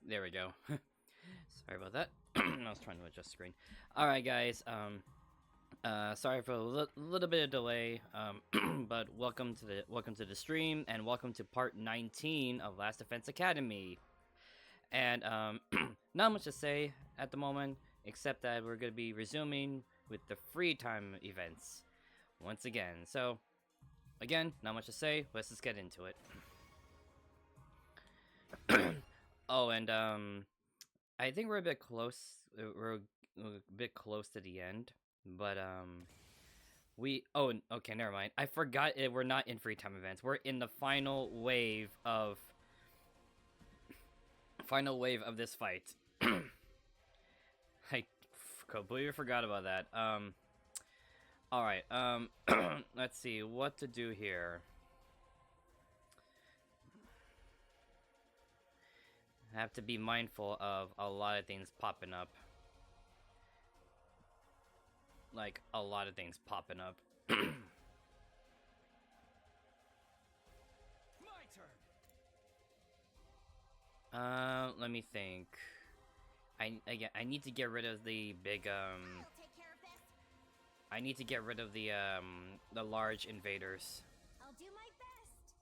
There we go. Sorry about that. I was trying to adjust screen. All right, guys. Sorry for a little bit of delay. But welcome to the stream and welcome to part 19 of Last Defense Academy. And not much to say at the moment, except that we're gonna be resuming with the free time events once again. So, again, not much to say. Let's just get into it. Oh, and I think we're a bit close. We're a bit close to the end, but we. Oh, okay, never mind. I forgot we're not in free time events. We're in the final wave of this fight. I completely forgot about that. All right. Let's see what to do here. I have to be mindful of a lot of things popping up. Like, a lot of things popping up. My turn. Let me think. I need to get rid of the big I need to get rid of the large invaders. I'll do my best.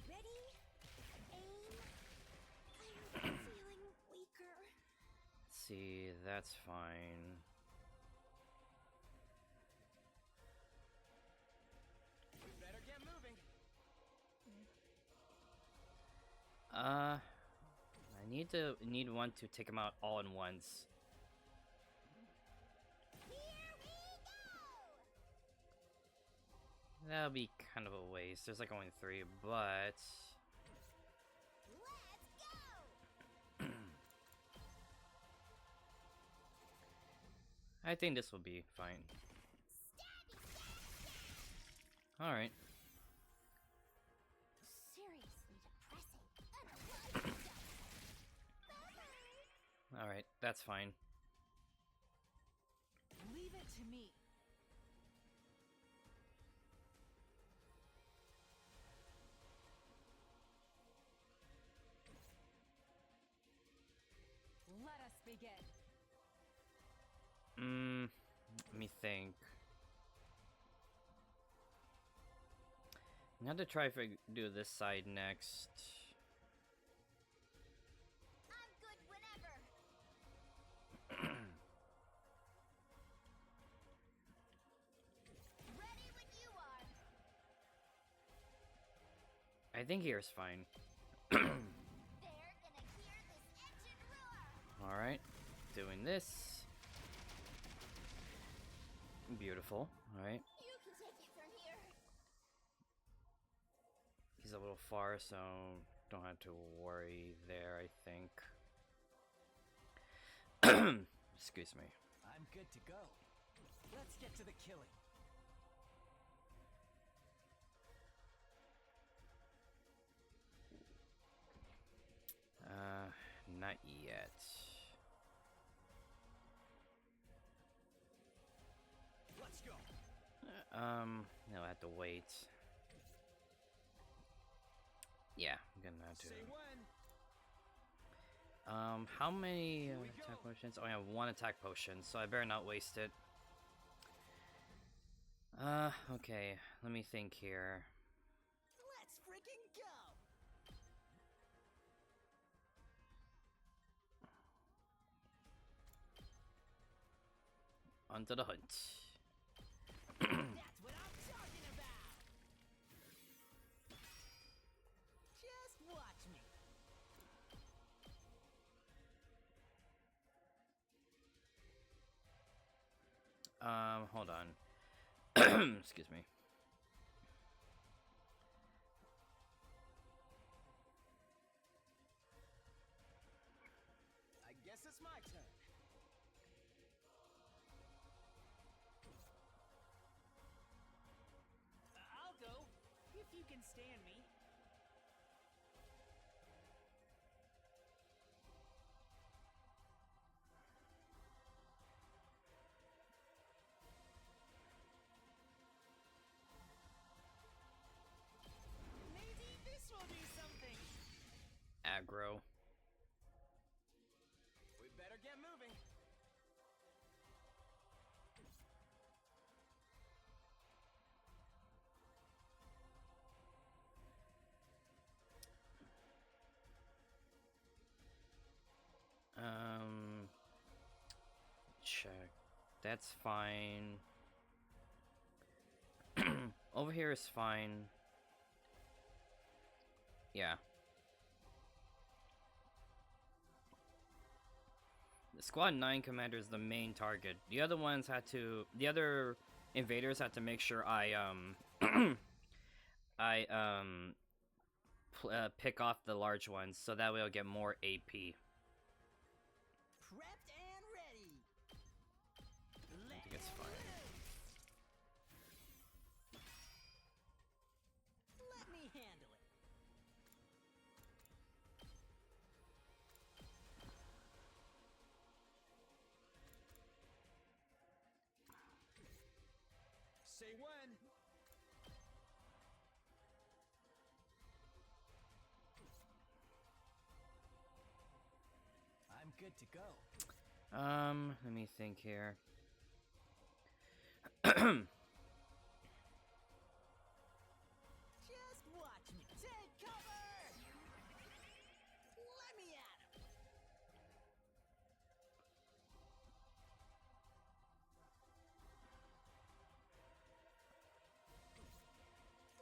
Ready? Aim. I'm feeling weaker. Let's see, that's fine. We better get moving. I need one to take them out all at once. Here we go. That'll be kind of a waste. There's like only 3, but Let's go. I think this will be fine. All right. Seriously depressing. All right, that's fine. Leave it to me. Let us begin. Let me think. I'm gonna try if I do this side next. I'm good whenever. Ready when you are. I think here's fine. They're gonna hear this engine roar. All right, doing this. Beautiful. All right. You can take it from here. He's a little far, so don't have to worry there, I think. Excuse me. I'm good to go. Let's get to the killing. Not yet. Let's go. I'll have to wait. Yeah, I'm gonna have to. Say when. How many Here we attack go. potions? Oh, I have 1 attack potion, so I better not waste it. Okay, let me think here. Let's freaking go. On to the hunt. That's what I'm talking about. Just watch me. Hold on. Excuse me. I guess it's my turn. I'll go if you can stand me. Maybe this will do something. That's fine. Over here is fine. Yeah. The Squad 9 commander is the main target. The other ones had to... The other invaders had to make sure I, pick off the large ones, so that way I'll get more AP. Prepped and ready. I think it's fine. Let me handle it. Say when. I'm good to go. Let me think here. Just watch me. Take cover. Let me at him.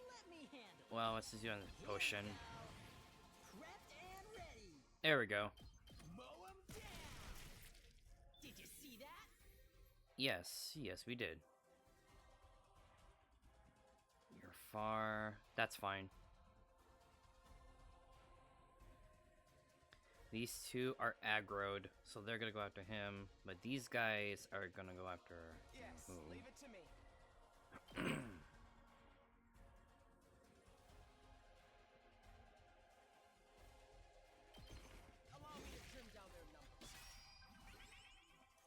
Let me handle it. Well, let's just do the potion. Prepped and ready. There we go. Mow 'em down. Did you see that? Yes, we did. You're far. That's fine. These two are aggroed, so they're gonna go after him. But these guys are gonna go after. Yes, who? leave it to me. Allow me to trim down their numbers.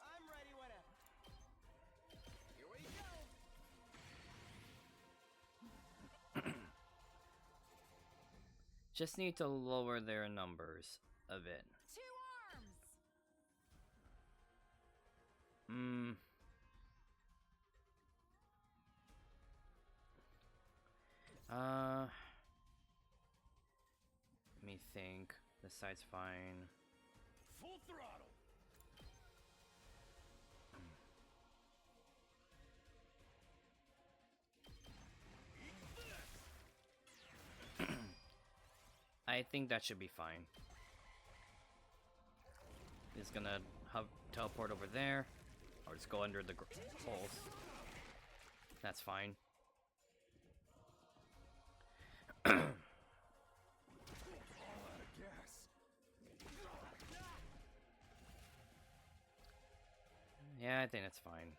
I'm ready whenever. Here we go. Just need to lower their numbers a bit. 2 arms! Let me think. This side's fine. Full throttle. I think that should be fine. He's gonna teleport over there, or just go under the holes. That's fine. Yeah, I think that's fine.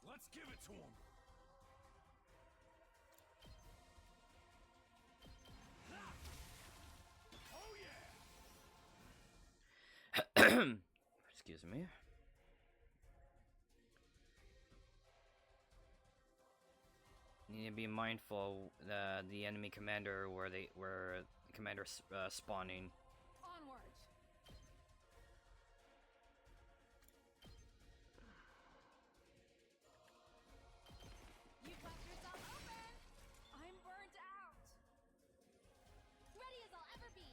Let's give it to him. Oh yeah. Excuse me. Need to be mindful the enemy commander where the commander's spawning. Onward! You've left yourself open! I'm burnt out! Ready as I'll ever be!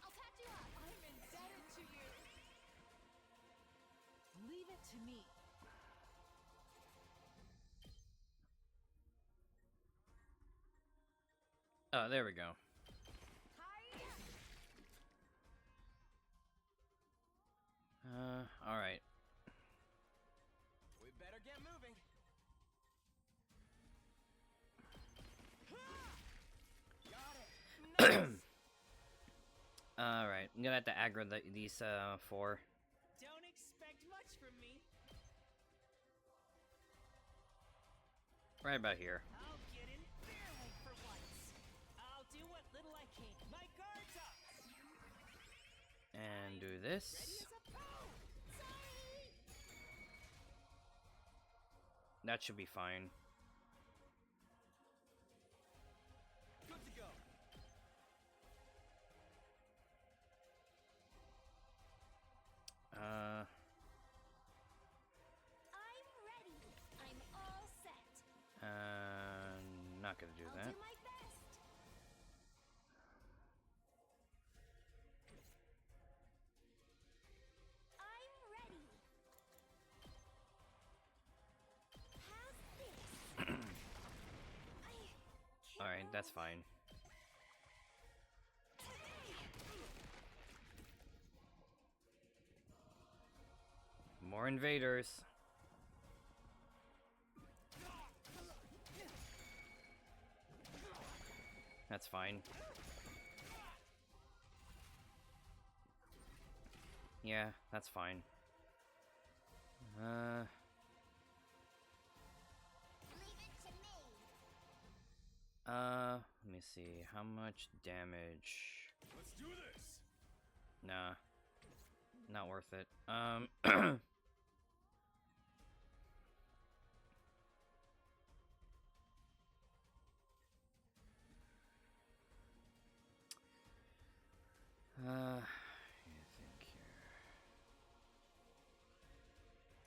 I'll patch you up! I'm indebted to you! Leave it to me. Oh, there we go. Hi! All right. We better get moving. Got it. Nice. All right. I'm gonna have to aggro these 4. Don't expect much from me. Right about here. I'll get in barely for once. I'll do what little I can. My guard's up. And do Ready this. as a pro. Sorry! That should be fine. Good to go. I'm ready! I'm all set! Not gonna do I'll that. do my best! That's fine. More invaders. That's fine. Yeah, that's fine. Leave it to me. Let me see. How much damage? Let's do this. Nah. Not worth it. Let me think here.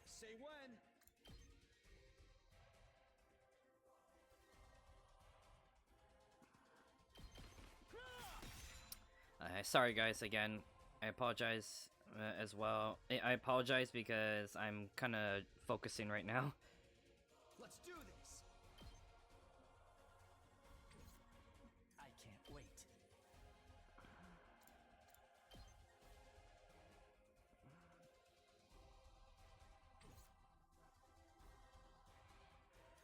Say when. Sorry guys, again. I apologize as well. I apologize because I'm kind of focusing right now. Let's do this. I can't wait.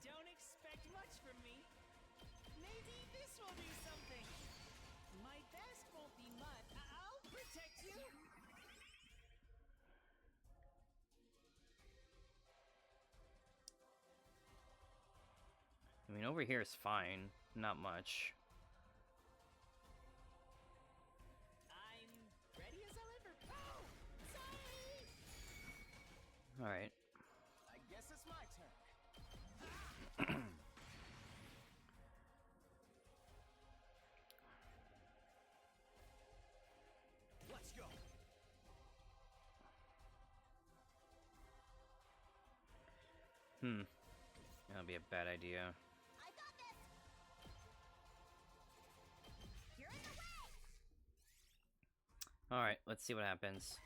Don't expect much from me. Maybe this will do something. My best won't be much. I'll protect you. I mean, over here is fine. Not much. I'm ready as I'll ever. Oh, sorry. Alright. I guess it's my turn. Let's go. That'll be a bad idea. I got this. You're in the way. Alright, let's see what happens.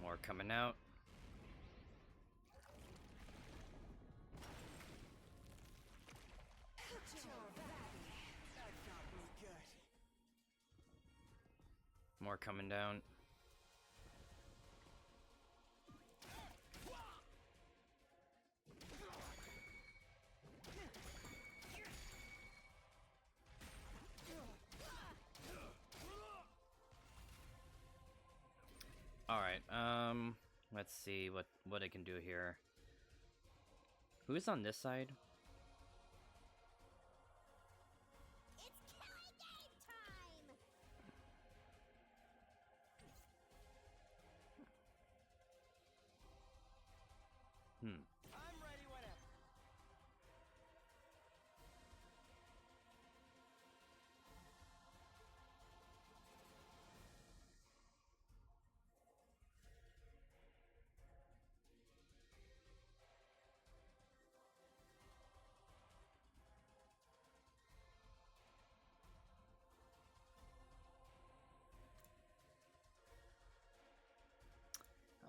More coming out. That felt really good. More coming down. Alright, let's see what I can do here. Who's on this side? It's killing game time. I'm ready whenever.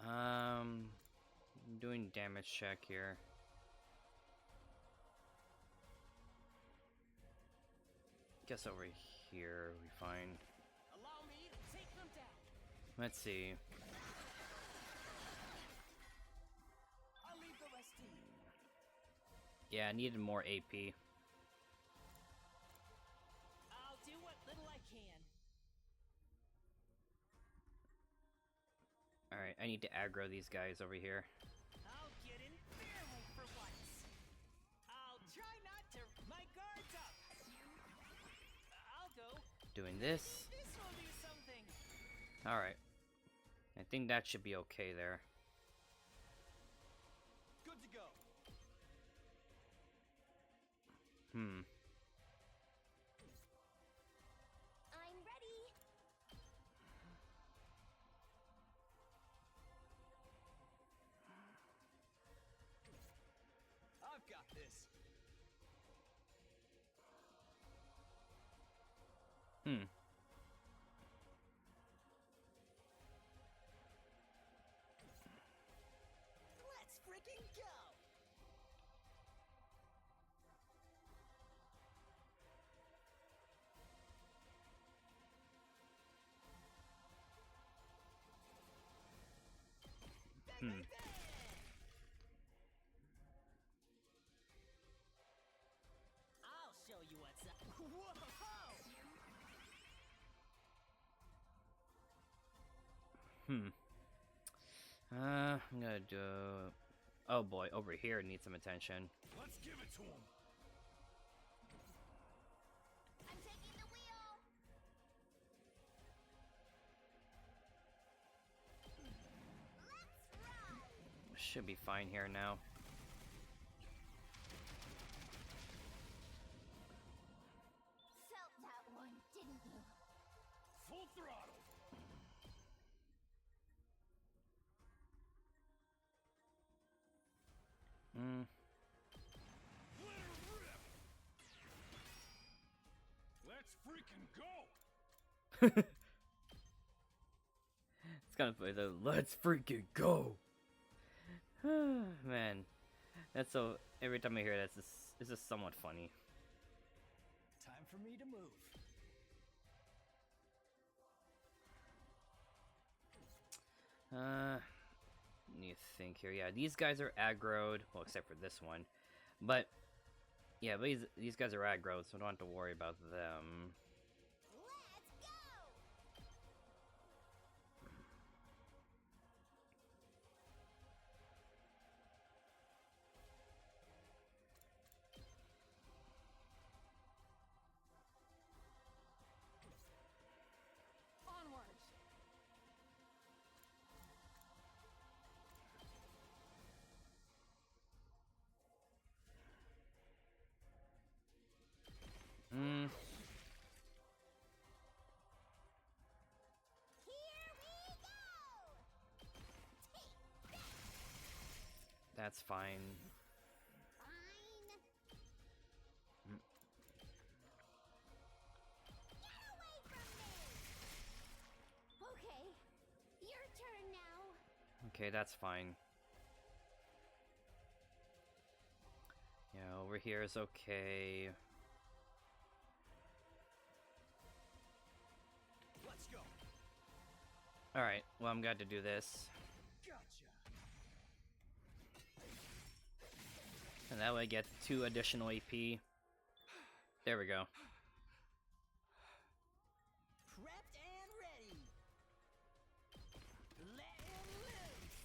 I'm doing damage check here. Guess over here we find. Allow me to take them down. Let's see. I'll leave the rest to you. Yeah, I needed more AP. I'll do what little I can. Alright, I need to aggro these guys over here. I'll get in their way for once. I'll try not to. My guard's up. I'll go. Doing this. This will do something. Alright. I think that should be okay there. Good to go. I'm ready. I've got this. Let's freaking go. Hmm. I'll show you what's up. Whoa! I'm gonna do. Oh boy, over here needs some attention. Let's give it to him. I'm taking the wheel. Let's ride. Should be fine here now. Felt that one, didn't you? Full throttle. Hmm. Let her rip. Let's freaking go. It's kind of funny though. Let's freaking go. Man, that's so. Every time I hear that, it's just somewhat funny. Time for me to move. Let me think here. Yeah, these guys are aggroed. Well, except for this one. But, yeah, but these guys are aggroed, so I don't have to worry about them. Let's go. Onward. Hmm. Here we go. Take that. That's fine. Fine. Mm. Get away from me. Okay, your turn now. Okay, that's fine. Yeah, over here is okay. Let's go. Alright, well, I'm glad to do this. Gotcha. And that way I get 2 additional AP. There we go. Prepped and ready. Let him loose.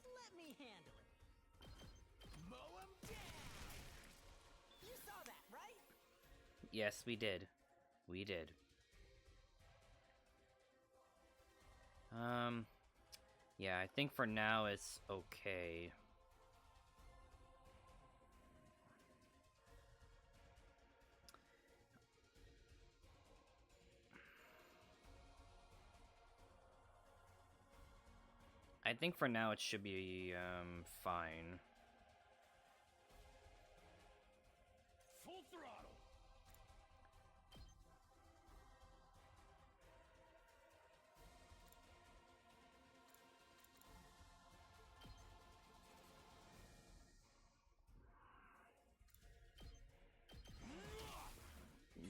Let me handle it. Mow him down. You saw that, right? Yes, we did. We did. Yeah, I think for now it's okay. I think for now it should be, fine. Full throttle.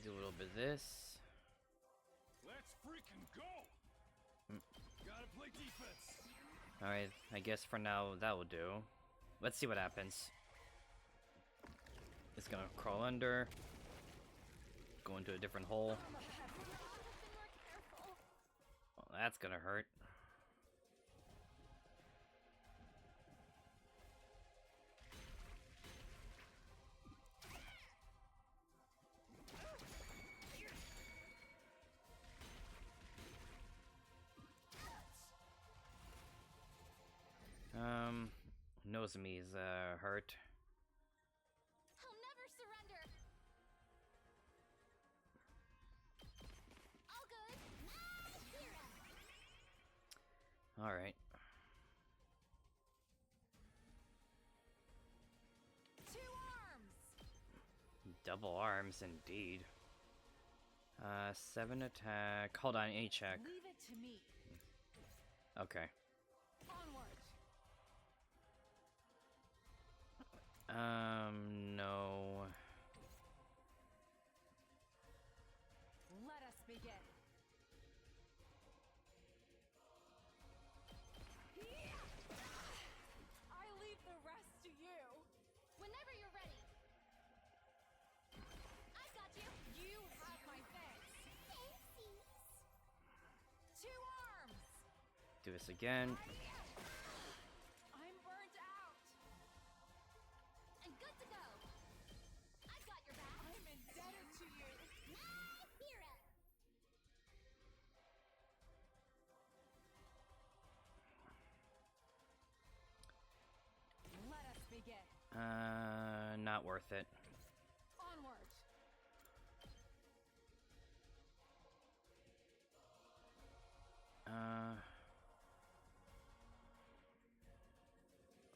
Do a little bit of this. Let's freaking go. Gotta play defense. Alright, I guess for now that will do. Let's see what happens. It's gonna crawl under. Go into a different hole. More careful. Well, that's gonna hurt. Nose me is hurt. I'll never surrender. All good. My hero. Alright. 2 arms. Double arms indeed. 7 attack. Hold on, A check. Leave it to me. Okay. Onward. No. Let us begin. do this again. I'm burnt out. And good to go. I got your back. I'm indebted to you. My hero. Let us begin. Not worth it. Onward.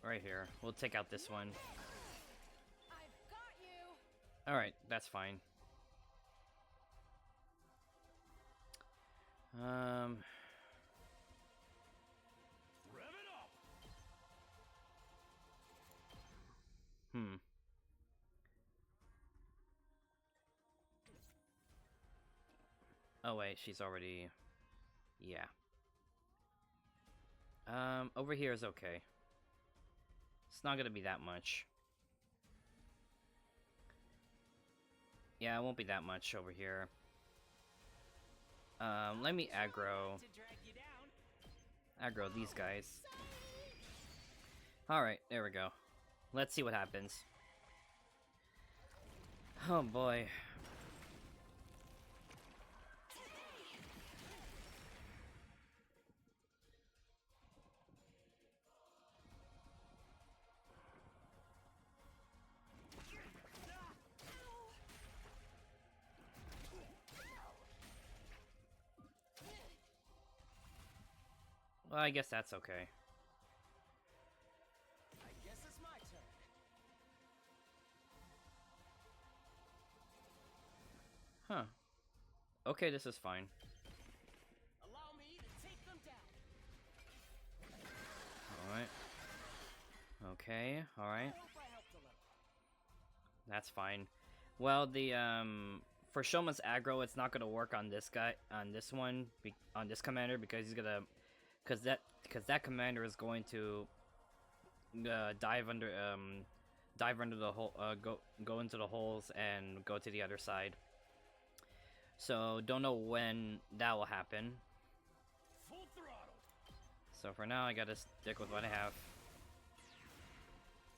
Right here. We'll take out this one. I've got you. Alright, that's fine. Rev it up. Hmm. Oh wait, she's already... Yeah. Over here is okay. It's not gonna be that much. Yeah, it won't be that much over here. Let me aggro To drag you down. these guys. Alright, there we go. Let's see what happens. Oh boy. Well, I guess that's okay. I guess it's my turn. Huh. Okay, this is fine. Allow me to take them down. Alright. Okay, alright. I hope I helped a little. That's fine. Well, for Shoma's aggro, it's not gonna work on this guy, on this one, on this commander, because he's gonna, because that commander is going to, dive under the hole, go into the holes and go to the other side. So don't know when that will happen. Full throttle. So for now, I gotta stick with what I have.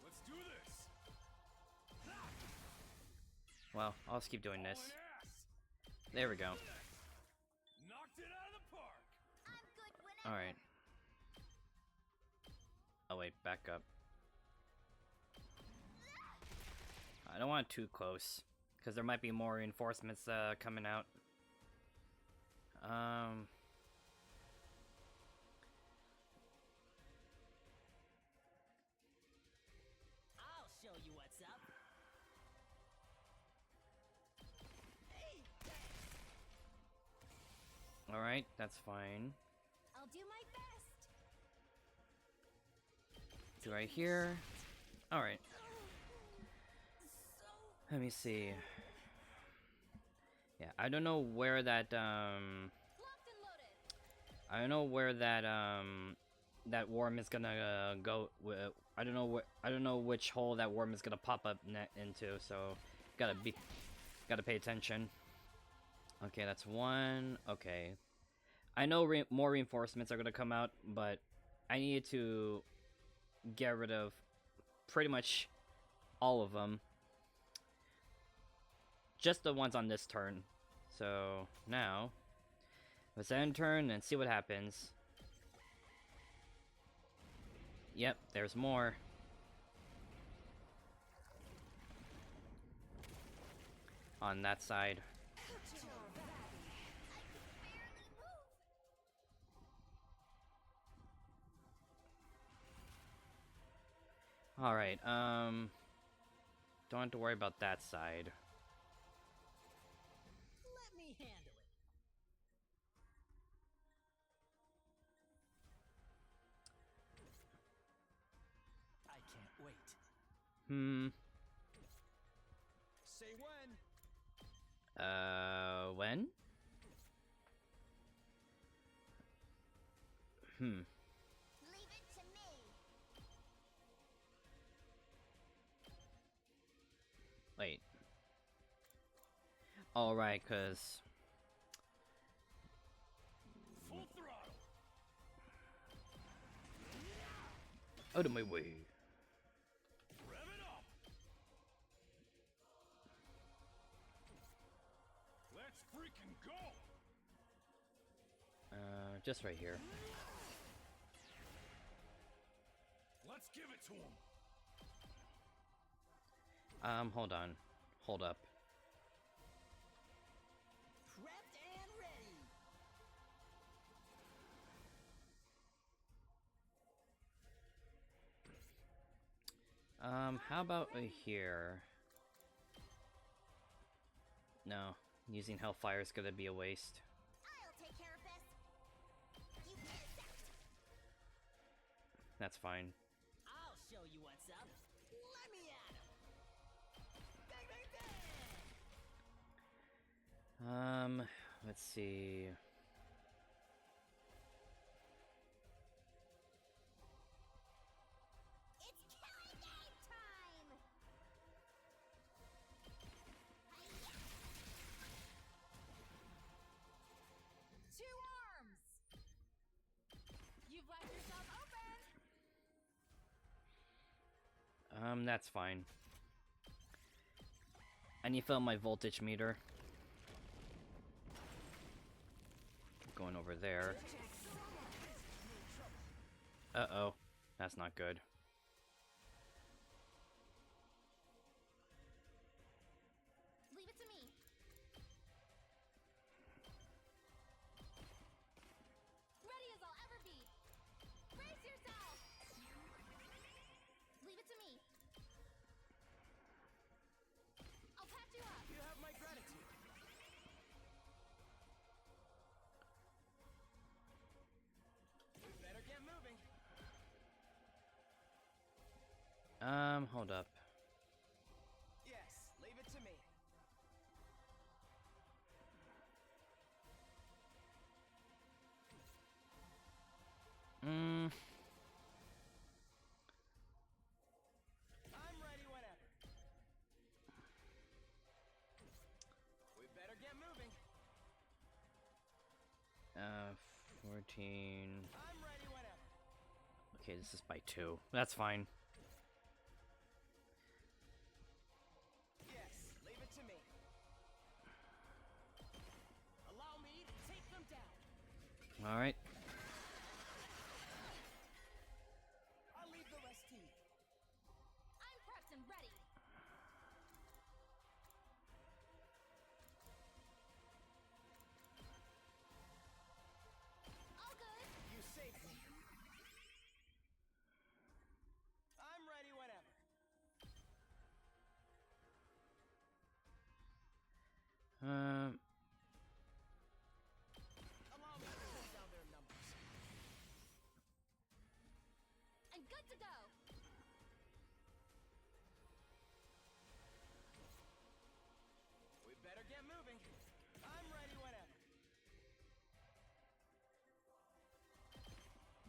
Let's do this. Well, I'll just keep doing this. Hauling ass. There we go. Knocked it out of the park. I'm good whenever. All right. Oh wait, back up. I don't want it too close, because there might be more reinforcements coming out. I'll show you what's up. Hey, All right, that's fine. I'll do my best. Do right here. All right. So Let me see. Yeah, I don't know where that locked and loaded. I don't know where that that worm is gonna go. I don't know I don't know which hole that worm is gonna pop up into. So gotta pay attention. Okay, that's one. Okay, I know more reinforcements are gonna come out, but I need to get rid of pretty much all of them. Just the ones on this turn. So now let's end turn and see what happens. Yep, there's more. On that side. Alright, don't have to worry about that side. let me handle it. I can't wait. Hmm. Say when. When? Hmm. Leave it to me. Wait. Alright, cause... Full throttle. Out of my way. Rev it up. Let's freaking go. Just right here. Let's give it to him. Hold on. Hold up. Prepped and ready. How about here? No, using Hellfire is gonna be a waste. I'll take care of this. You missed out. That's fine. I'll show you what's up. Let me at him. Bang, bang, bang. Let's see. It's killing game time. Two arms. You've left yourself open. That's fine. I need to fill my voltage meter. Going over there. Uh-oh. That's not good. Leave it to me. Ready as I'll ever be. Brace yourself. Leave it to me. I'll patch you up. You have my gratitude. We better get moving. Hold up. Yes, leave it to me. I'm ready whenever. We better get moving. 14. I'm ready whenever. Okay, this is by 2. That's fine. Yes, leave it to me. Allow me to take them down. Alright. I'll leave the rest to you. I'm prepped and ready. All good. You saved me. I'm ready whenever. Allow me to pull down their numbers. I'm good to go. We better get moving. I'm ready whenever.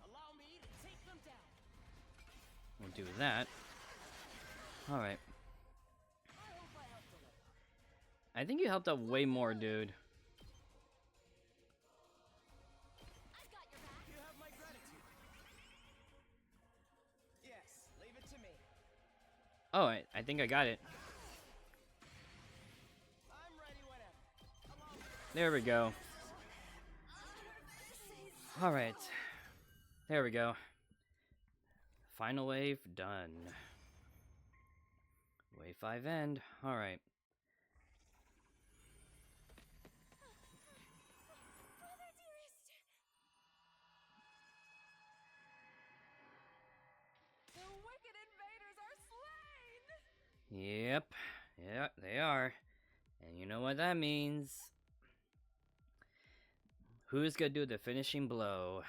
Allow me to take them down. We'll do that. Alright. I hope I helped a little. I think you helped out way more, dude. I've got your back. You have my gratitude. Yes, leave it to me. Oh, I think I got it. I'm ready whenever. Allow me. There we go. Alright. There we go. Final wave done. Wave 5 end. Alright. Brother dearest. The wicked invaders are slain. Yep. Yeah, they are. And you know what that means. Who's gonna do the finishing blow?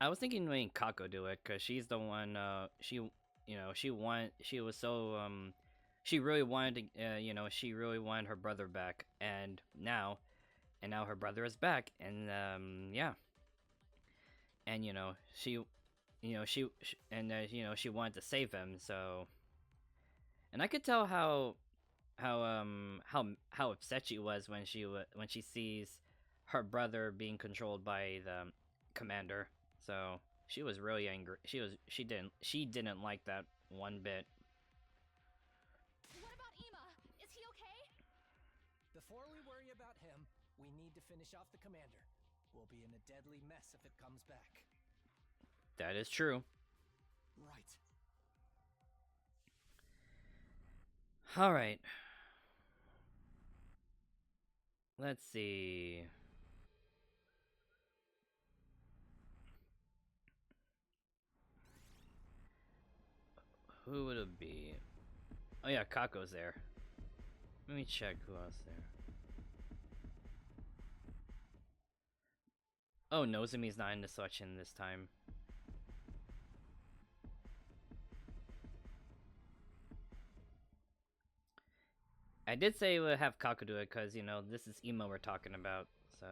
I was thinking letting Kako do it, cause she's the one. She was so she really wanted to. She really wanted her brother back, and now her brother is back, and yeah, and she she wanted to save him, so, and I could tell how upset she was when she sees her brother being controlled by the commander. So She was really angry. She didn't like that one bit. What about Ema? Is he okay? Before we worry about him, we need to finish off the commander. We'll be in a deadly mess if it comes back. That is true. Right. All right. Let's see. Who would it be? Oh yeah, Kako's there. Let me check who else there. Oh, Nozomi's not in the selection this time. I did say we'll have Kako do it because, you know, this is Emo we're talking about, so...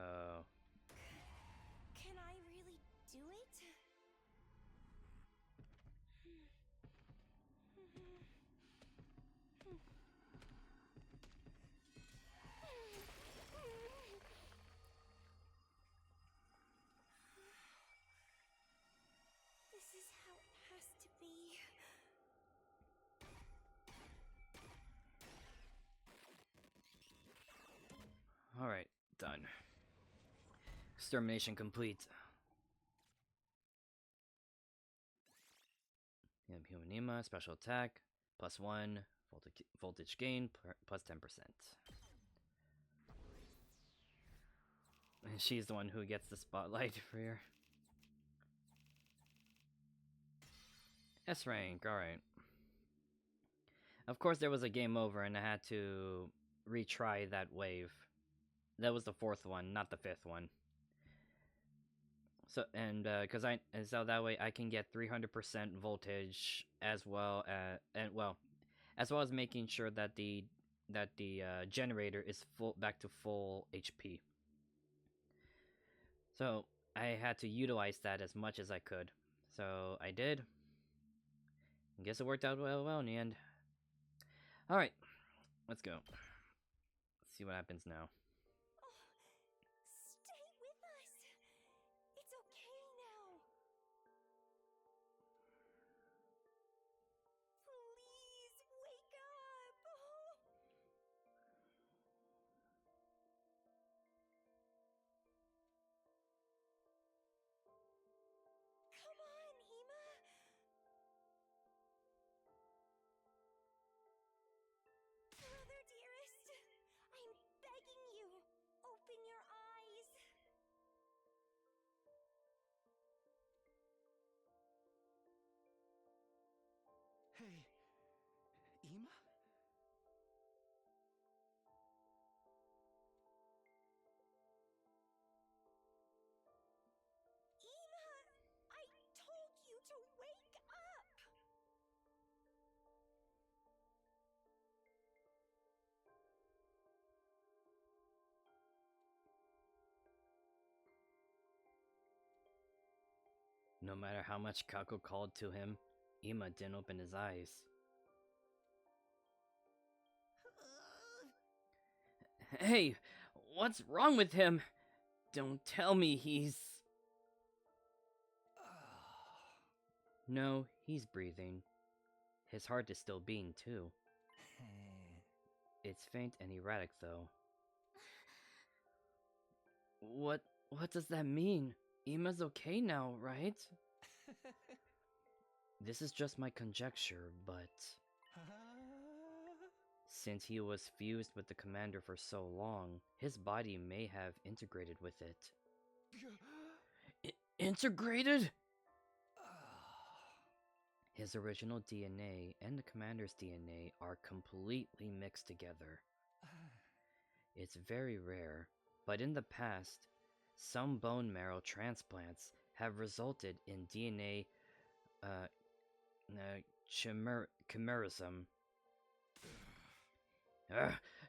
Can I really do it? This is how it has to be. Alright, done. Extermination complete. Yep, Human Ema, special attack, +1, voltage gain, plus 10%. And she's the one who gets the spotlight for here. S rank, alright. Of course there was a game over and I had to retry that wave. That was the 4th one, not the 5th one. So so that way I can get 300% voltage as well as well as making sure that the generator is back to full HP. So I had to utilize that as much as I could. So I did. I guess it worked out well in the end. Alright, let's go. Let's see what happens now. Stay with us. It's okay now. Please wake up. Come on, Ema. Brother dearest, I'm begging you. Open your eyes. Hey, Ema? Ema, I told you to wake up. No matter how much Kako called to him, Ema didn't open his eyes. Hey, what's wrong with him? Don't tell me he's... No, he's breathing. His heart is still beating too. It's faint and erratic though. What does that mean? Ema's okay now, right? This is just my conjecture, but... Since he was fused with the commander for so long, his body may have integrated with it. Integrated? His original DNA and the commander's DNA are completely mixed together. It's very rare, but in the past, some bone marrow transplants have resulted in DNA chimerism.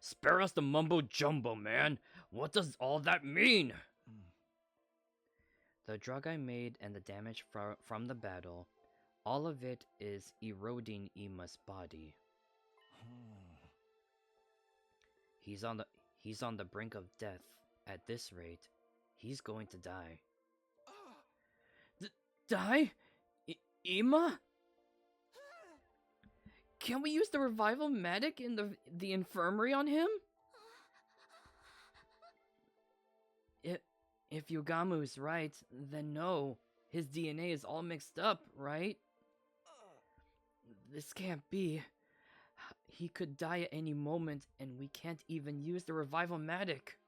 Spare us the mumbo jumbo, man! What does all that mean? The drug I made and the damage from the battle, all of it is eroding Ema's body. He's on the brink of death. At this rate, he's going to die. die? Ima? Can we use the revival medic in the infirmary on him? If Yogamu is right, then no. His DNA is all mixed up, right? This can't be. He could die at any moment, and we can't even use the revival medic.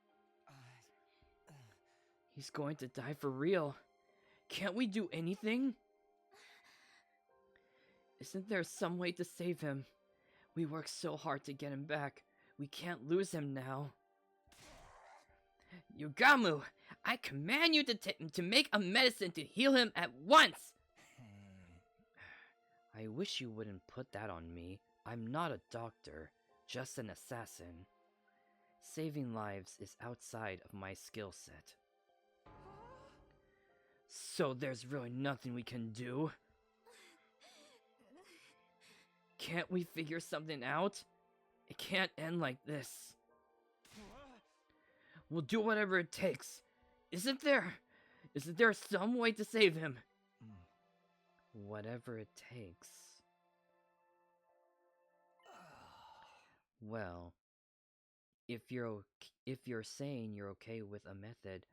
He's going to die for real. Can't we do anything? Isn't there some way to save him? We worked so hard to get him back. We can't lose him now. Yugamu, I command you to make a medicine to heal him at once! I wish you wouldn't put that on me. I'm not a doctor, just an assassin. Saving lives is outside of my skill set. So there's really nothing we can do? Can't we figure something out? It can't end like this. We'll do whatever it takes. Isn't there some way to save him? Whatever it takes. Well, if you're saying you're okay with a method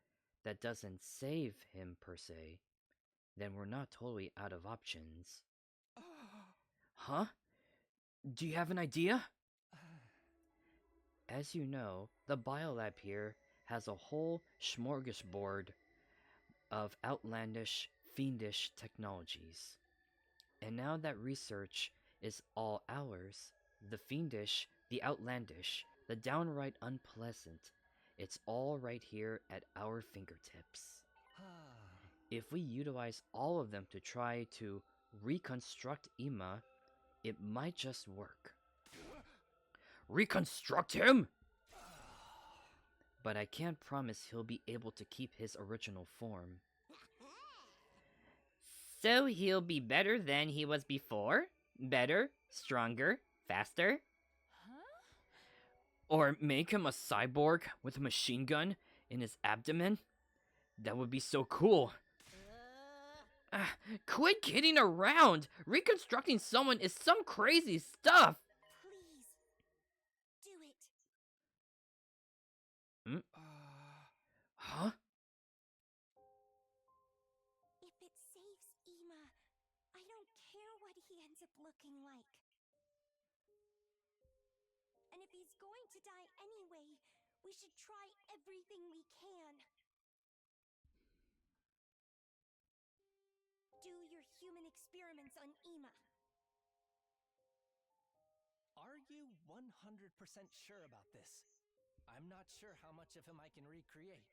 that doesn't save him per se, then we're not totally out of options. Huh? Do you have an idea? As you know, the biolab here has a whole smorgasbord of outlandish, fiendish technologies. And now that research is all ours, the fiendish, the outlandish, the downright unpleasant, it's all right here at our fingertips. If we utilize all of them to try to reconstruct Ima, it might just work. Reconstruct him? But I can't promise he'll be able to keep his original form. So he'll be better than he was before? Better, stronger, faster? Huh? Or make him a cyborg with a machine gun in his abdomen? That would be so cool. Quit kidding around! Reconstructing someone is some crazy stuff! Please, do it. Huh? If it saves Ima, I don't care what he ends up looking like. And if he's going to die anyway, we should try everything we can. Do your human experiments on Ima. Are you 100% sure about this? I'm not sure how much of him I can recreate.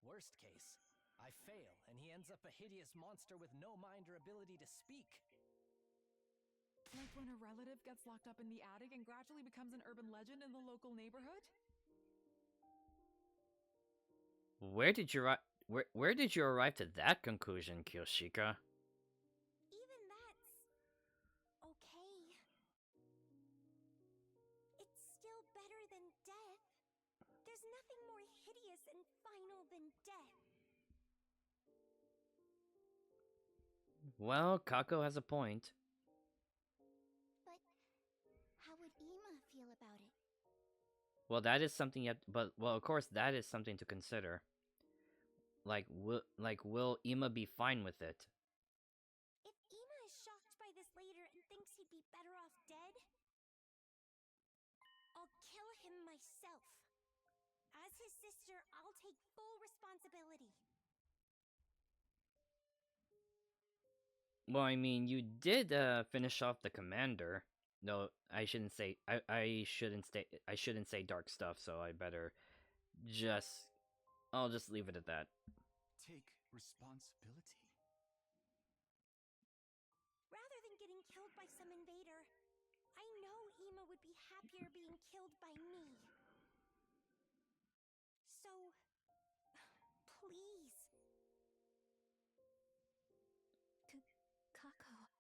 Worst case, I fail and he ends up a hideous monster with no mind or ability to speak. Like when a relative gets locked up in the attic and gradually becomes an urban legend in the local neighborhood? Where did you arrive to that conclusion, Kyoshika? Even that's okay. It's still better than death. There's nothing more hideous and final than death. Well, Kako has a point. But how would Ima feel about it? Well, that is something of course, that is something to consider. Will Ima be fine with it? If Ima is shocked by this later and thinks he'd be better off dead, I'll kill him myself. As his sister, I'll take full responsibility. Well, I mean, you did finish off the commander. No, I shouldn't say. I shouldn't say dark stuff. So I better I'll just leave it at that. Take responsibility. Rather than getting killed by some invader, I know Ima would be happier being killed by me. So, please. Kako.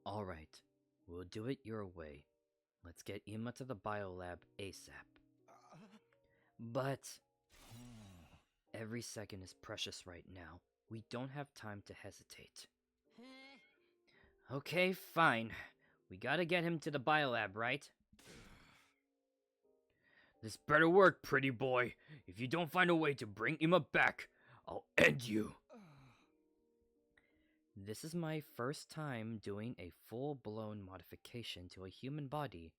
All right, we'll do it your way. Let's get Ima to the biolab ASAP. But every second is precious right now. We don't have time to hesitate. Okay, fine. We gotta get him to the biolab, right? This better work, pretty boy. If you don't find a way to bring Ima back, I'll end you. This is my first time doing a full-blown modification to a human body,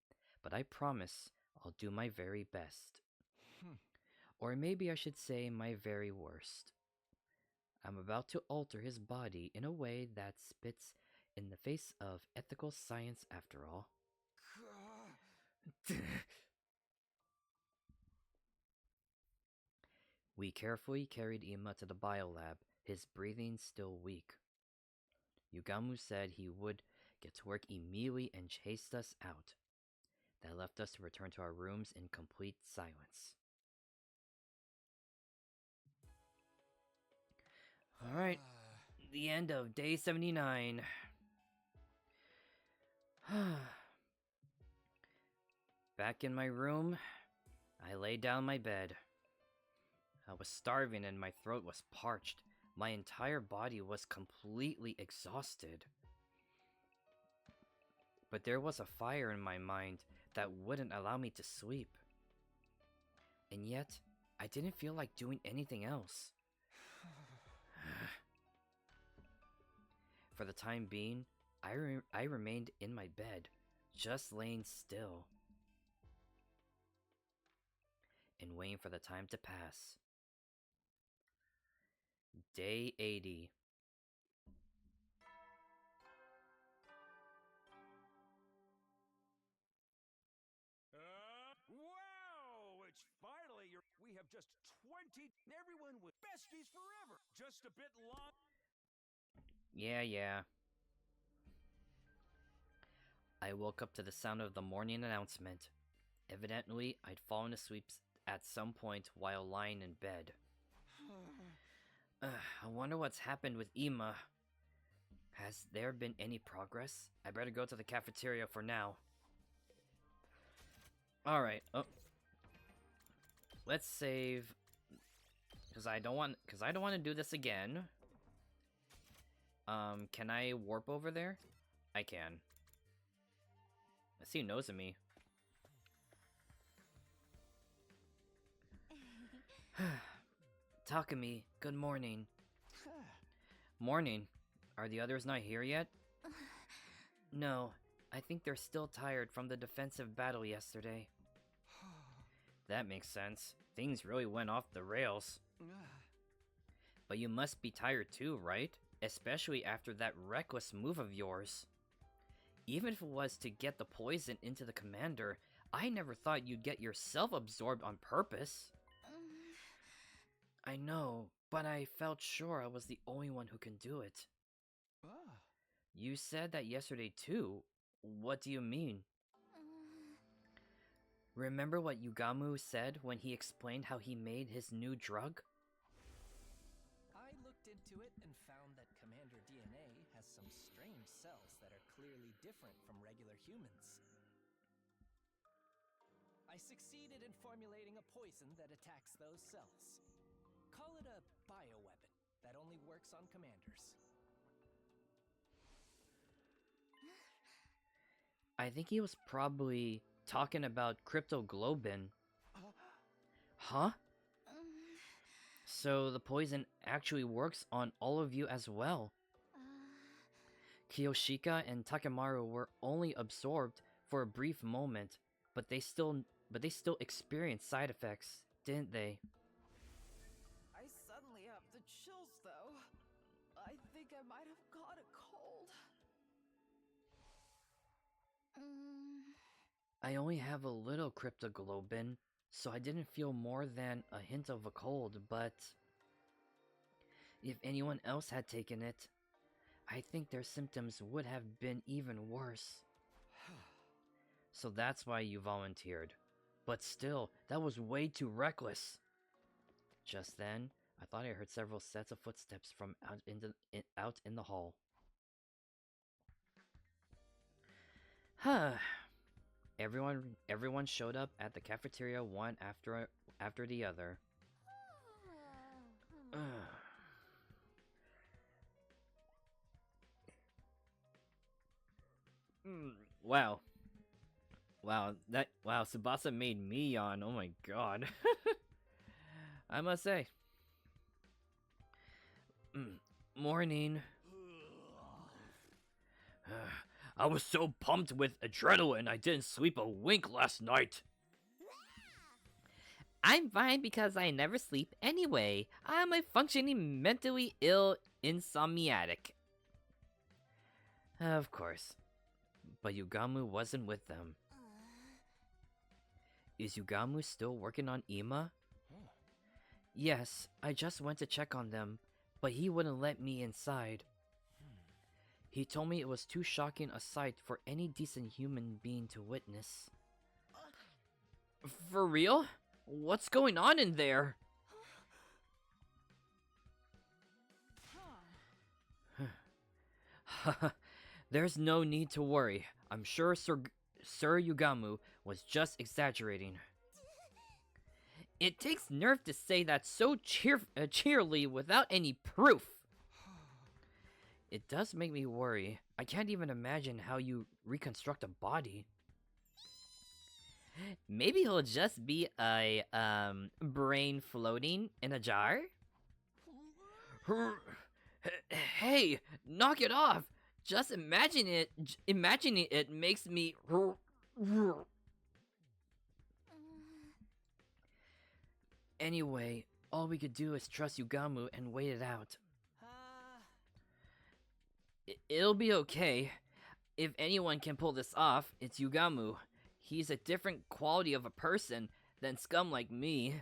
but I promise I'll do my very best. Or maybe I should say my very worst. I'm about to alter his body in a way that spits in the face of ethical science after all. We carefully carried Ima to the biolab, his breathing still weak. Yugamu said he would get to work immediately and chased us out. That left us to return to our rooms in complete silence. Alright, the end of day 79. Back in my room, I lay down my bed. I was starving and my throat was parched. My entire body was completely exhausted. But there was a fire in my mind that wouldn't allow me to sleep. And yet, I didn't feel like doing anything else. For the time being, I remained in my bed, just laying still, and waiting for the time to pass. Day 80. Wow! It's finally we have just 20. Everyone with besties forever. Just a bit long. Yeah. I woke up to the sound of the morning announcement. Evidently, I'd fallen asleep at some point while lying in bed. I wonder what's happened with Ima. Has there been any progress? I better go to the cafeteria for now. Alright, let's save, because I don't want to do this again. Can I warp over there? I can. I see Nozomi. Takumi, good morning. Morning. Are the others not here yet? No, I think they're still tired from the defensive battle yesterday. That makes sense. Things really went off the rails. But you must be tired too, right? Especially after that reckless move of yours. Even if it was to get the poison into the commander, I never thought you'd get yourself absorbed on purpose. I know, but I felt sure I was the only one who can do it. You said that yesterday too. What do you mean? Remember what Yugamu said when he explained how he made his new drug? I looked into it and found that Commander DNA has some strange cells that are clearly different from regular humans. I succeeded in formulating a poison that attacks those cells. Call it a bioweapon that only works on commanders. I think he was probably talking about cryptoglobin. Huh? So the poison actually works on all of you as well. Kiyoshika and Takemaru were only absorbed for a brief moment, but they still experienced side effects, didn't they? I suddenly have the chills, though. I think I might have caught a cold. I only have a little cryptoglobin, so I didn't feel more than a hint of a cold, but if anyone else had taken it, I think their symptoms would have been even worse. So that's why you volunteered. But still, that was way too reckless. Just then, I thought I heard several sets of footsteps from out in the hall. Everyone showed up at the cafeteria one after the other. Wow. Wow, Tsubasa made me yawn. Oh my god. I must say. Morning. I was so pumped with adrenaline I didn't sleep a wink last night. I'm fine because I never sleep anyway. I'm a functioning mentally ill insomniatic. Of course. But Yugamu wasn't with them. Is Yugamu still working on Ima? Yes, I just went to check on them, but he wouldn't let me inside. He told me it was too shocking a sight for any decent human being to witness. For real? What's going on in there? There's no need to worry. I'm sure Sir Yugamu was just exaggerating. It takes nerve to say that so cheerily without any proof. It does make me worry. I can't even imagine how you reconstruct a body. Maybe he'll just be a, brain floating in a jar? Hey, knock it off! Just imagining it makes me... Anyway, all we could do is trust Yugamu and wait it out. It'll be okay. If anyone can pull this off, it's Yugamu. He's a different quality of a person than scum like me.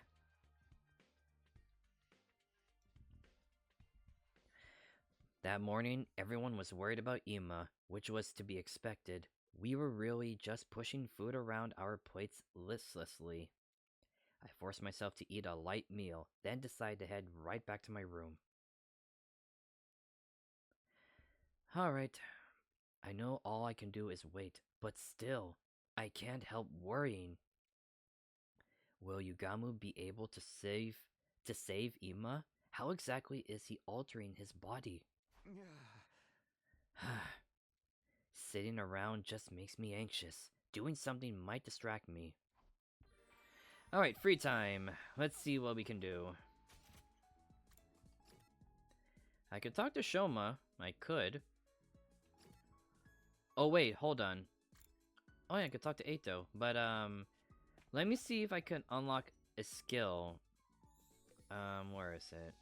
That morning, everyone was worried about Ima, which was to be expected. We were really just pushing food around our plates listlessly. I forced myself to eat a light meal, then decided to head right back to my room. Alright, I know all I can do is wait, but still, I can't help worrying. Will Yugamu be able to save Ima? How exactly is he altering his body? Sitting around just makes me anxious. Doing something might distract me. Alright, free time. Let's see what we can do. I could talk to Shoma. I could. Oh wait, hold on. Oh yeah, I could talk to Eito. But, let me see if I can unlock a skill. Where is it?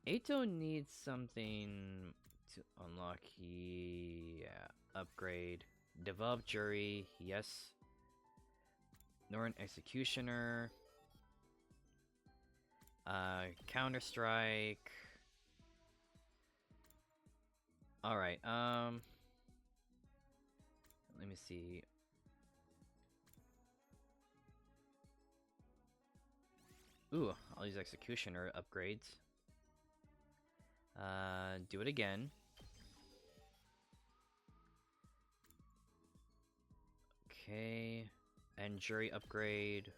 Eito needs something to unlock. Yeah, upgrade. Develop Jury, yes. Northern Executioner. Counter-Strike. Alright, let me see. Ooh, I'll use Executioner upgrades. Do it again. Okay, and Jury upgrade.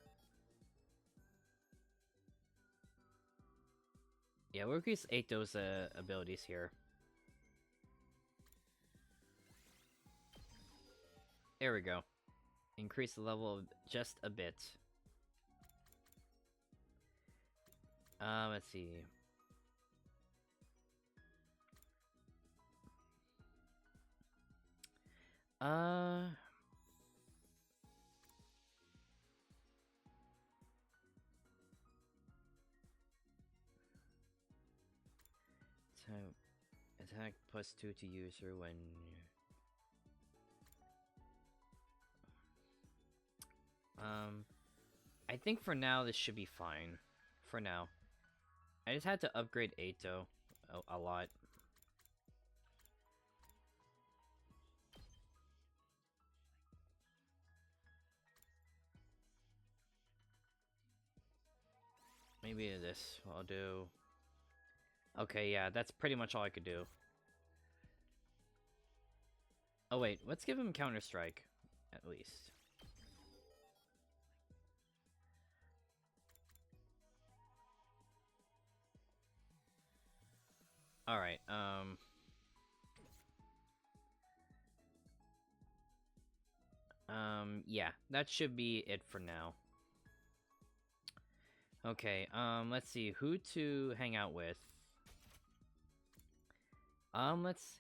Yeah, we'll increase Eito's abilities here. There we go. Increase the level of just a bit. Let's see. Attack +2 to user when... I think for now this should be fine. For now. I just had to upgrade Eito a lot. Maybe this I'll do. Okay, yeah, that's pretty much all I could do. Oh wait, let's give him Counter-Strike, at least. Alright, yeah, that should be it for now. Okay, let's see who to hang out with. Let's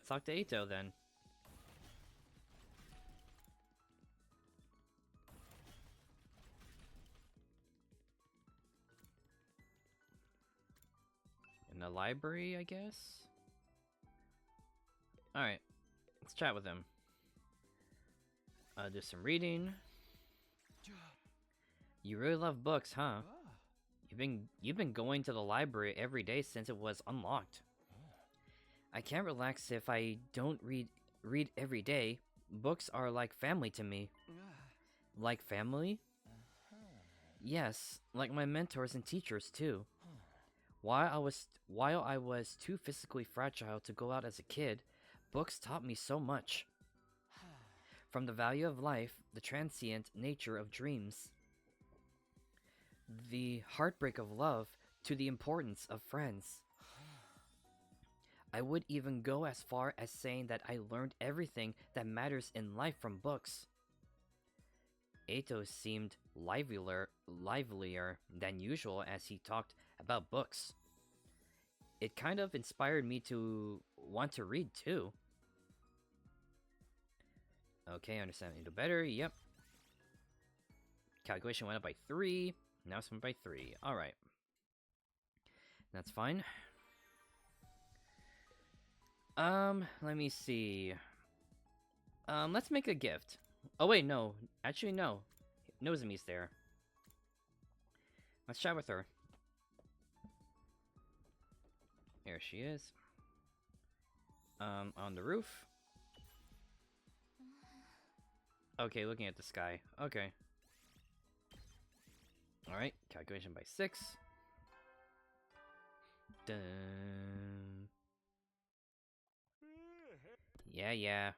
talk to Ato then. In the library, I guess? Alright, let's chat with him. Do some reading. You really love books, huh? You've been going to the library every day since it was unlocked. I can't relax if I don't read every day. Books are like family to me. Like family? Yes, like my mentors and teachers too. While I was too physically fragile to go out as a kid, books taught me so much. From the value of life, the transient nature of dreams, the heartbreak of love, to the importance of friends. I would even go as far as saying that I learned everything that matters in life from books. Ato seemed livelier than usual as he talked about books. It kind of inspired me to want to read too. Okay, understand Ato better, yep. Calculation went up by 3, now it's went by 3, alright. That's fine. Let me see. Let's make a gift. Oh wait, no. Actually, no. Nozomi's there. Let's chat with her. Here she is. On the roof. Okay, looking at the sky. Okay. Alright, calculation by 6. Dun. Yeah.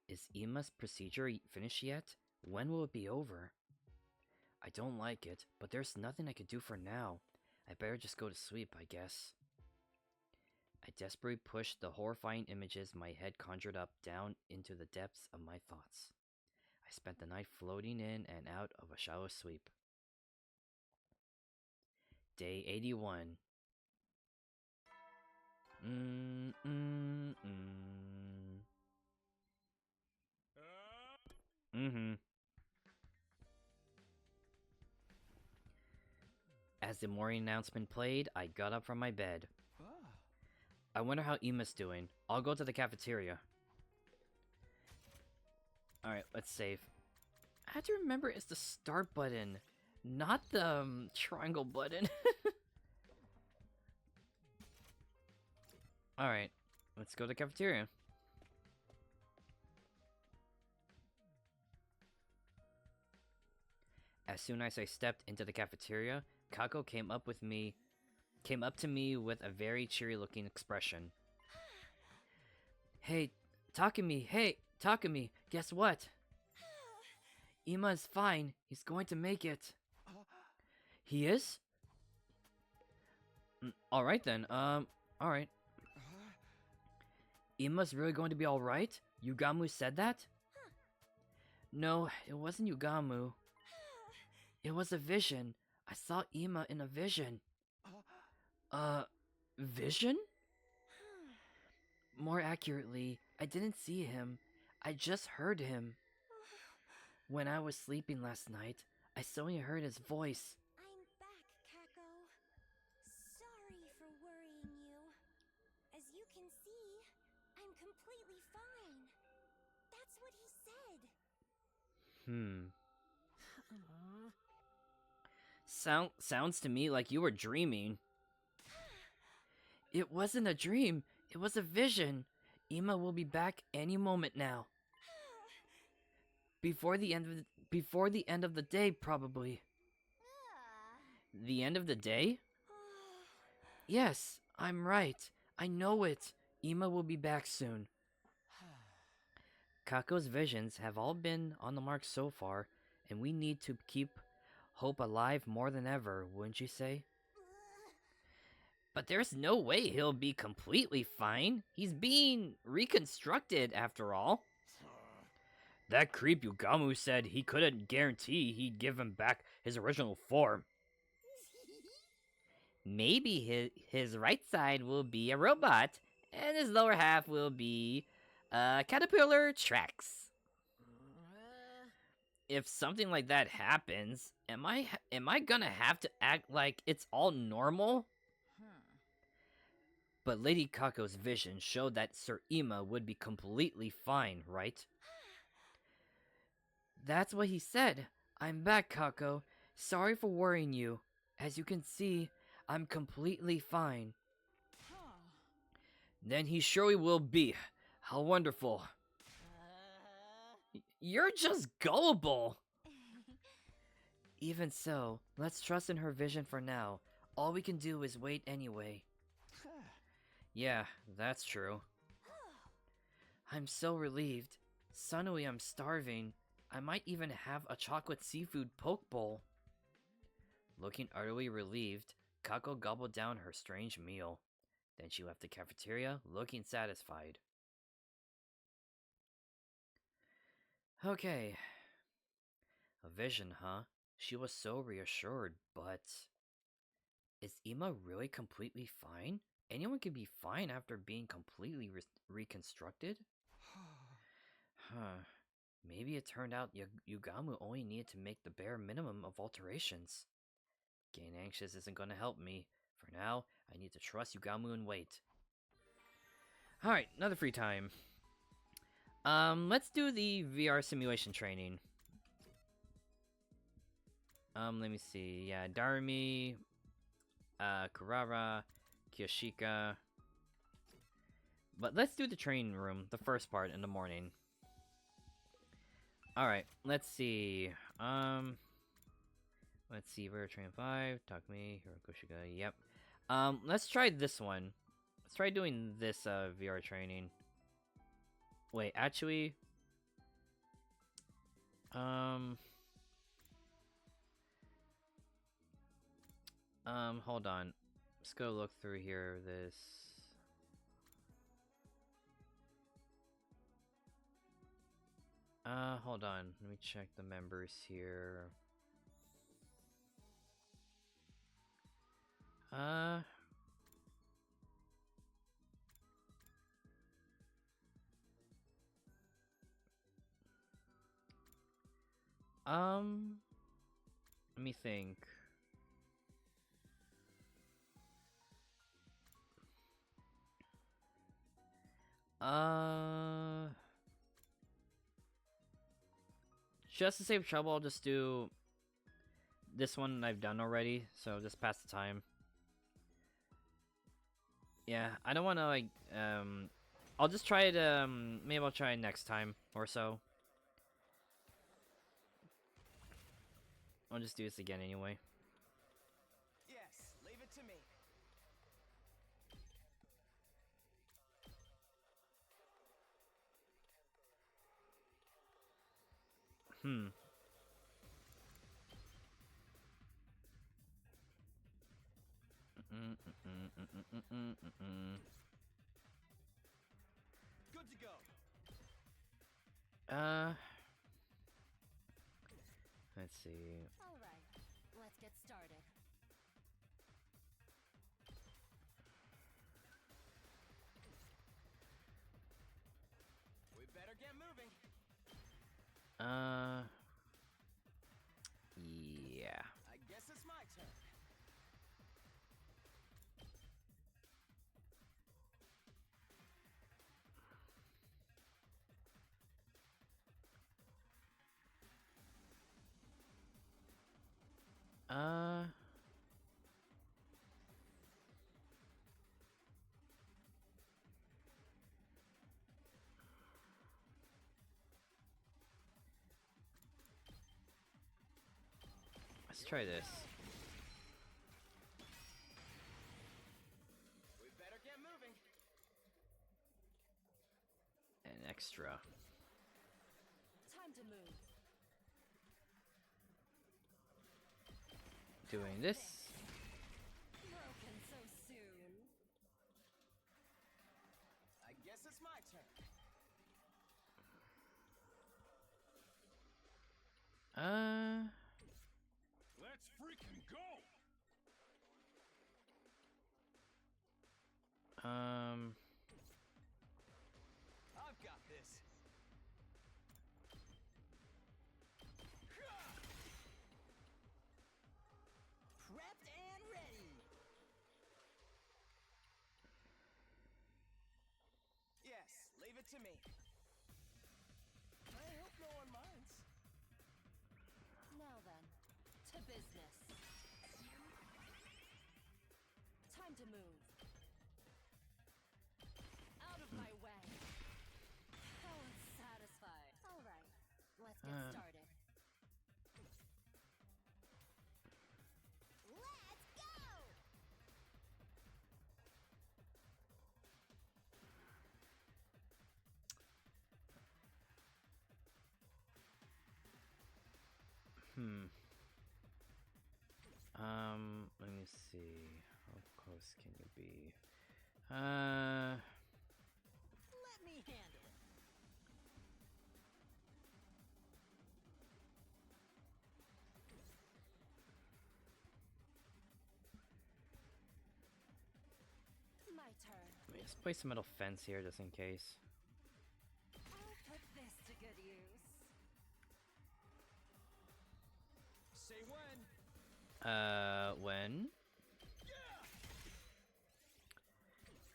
Is Ima's procedure finished yet? When will it be over? I don't like it, but there's nothing I could do for now. I better just go to sleep, I guess. I desperately pushed the horrifying images my head conjured up down into the depths of my thoughts. I spent the night floating in and out of a shallow sleep. Day 81. As the morning announcement played, I got up from my bed. I wonder how Ima's doing. I'll go to the cafeteria. Alright, let's save. I have to remember it's the start button, not the triangle button. Alright, let's go to the cafeteria. As soon as I stepped into the cafeteria, Kako came up to me with a very cheery looking expression. Hey, Takumi, guess what? Ima's fine. He's going to make it. He is? Alright then, alright. Ima's really going to be alright? Yugamu said that? No, it wasn't Yugamu. It was a vision. I saw Ima in a vision. Vision? More accurately, I didn't see him. I just heard him. When I was sleeping last night, I suddenly heard his voice. I'm back, Kako. Sorry for worrying you. As you can see, I'm completely fine. That's what he said. Sounds to me like you were dreaming. It wasn't a dream. It was a vision. Ima will be back any moment now. Before the end of the day, probably. The end of the day? Yes, I'm right. I know it. Ima will be back soon. Kako's visions have all been on the mark so far, and we need to keep hope alive more than ever, wouldn't you say? But there's no way he'll be completely fine. He's being reconstructed, after all. That creep Yugamu said he couldn't guarantee he'd give him back his original form. Maybe his right side will be a robot, and his lower half will be caterpillar tracks. If something like that happens, am I gonna have to act like it's all normal? But Lady Kako's vision showed that Sir Ima would be completely fine, right? That's what he said. I'm back, Kako. Sorry for worrying you. As you can see, I'm completely fine. Then he surely will be. How wonderful. You're just gullible. Even so, let's trust in her vision for now. All we can do is wait anyway. Yeah, that's true. I'm so relieved. Suddenly I'm starving. I might even have a chocolate seafood poke bowl. Looking utterly relieved, Kako gobbled down her strange meal. Then she left the cafeteria, looking satisfied. Okay. A vision, huh? She was so reassured, but... Is Ima really completely fine? Anyone can be fine after being completely reconstructed? Huh. Maybe it turned out Yugamu only needed to make the bare minimum of alterations. Getting anxious isn't gonna help me. For now, I need to trust Yugamu and wait. Alright, another free time. Let's do the VR simulation training. Let me see. Yeah, Darumi, Kurara, Kiyoshika. But let's do the training room, the first part in the morning. Alright, let's see. Let's see, we're training 5, Takumi, Hirokoshika, yep. Let's try this one. Let's try doing this, VR training. Wait, actually... hold on. Let's go look through here, this... hold on. Let me check the members here. Let me think. Just to save trouble, I'll just do this one I've done already, so just pass the time. Yeah, I don't want to, like, I'll just try it, maybe I'll try it next time or so. I'll just do this again anyway. Yes, leave it to me. Good to go. Let's see. All right, let's get started. We better get moving. Yeah. I guess it's my turn. Let's try this. We doing this. Broken so soon. I guess it's my turn. Let's freaking go! I've got this. Prepped and ready. Yes, leave it to me. I hope no one minds. Now then, to business. Time to move. Out of my way. How unsatisfied. All right, let's get started. Let's go! Let me see. How close can you be? Let me handle it. My turn. Let me just place a metal fence here just in case. I'll put this to good use. Say when. When?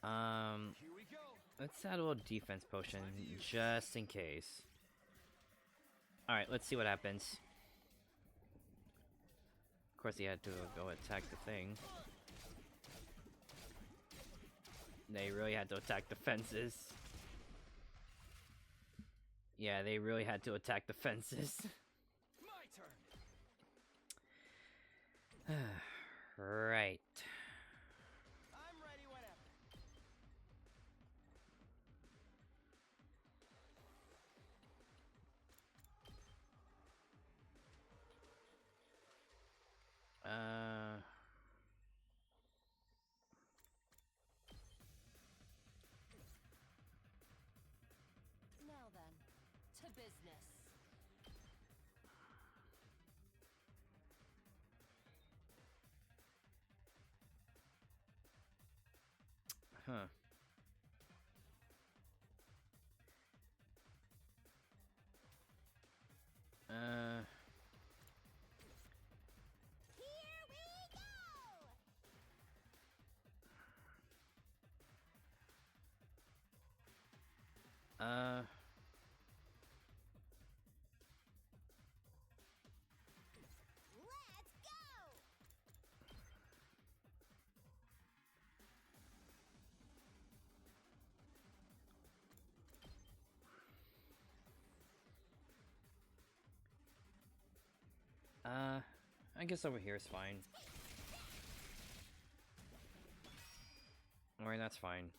Here we go. Let's add a little defense potion just in case. Alright, let's see what happens. Of course, he had to go attack the thing. They really had to attack the fences. Yeah, they really had to attack the fences. My turn. Right. I'm ready whenever. Now then, to business. Huh. Here we go! Let's go! I guess over here is fine. Alright, that's fine.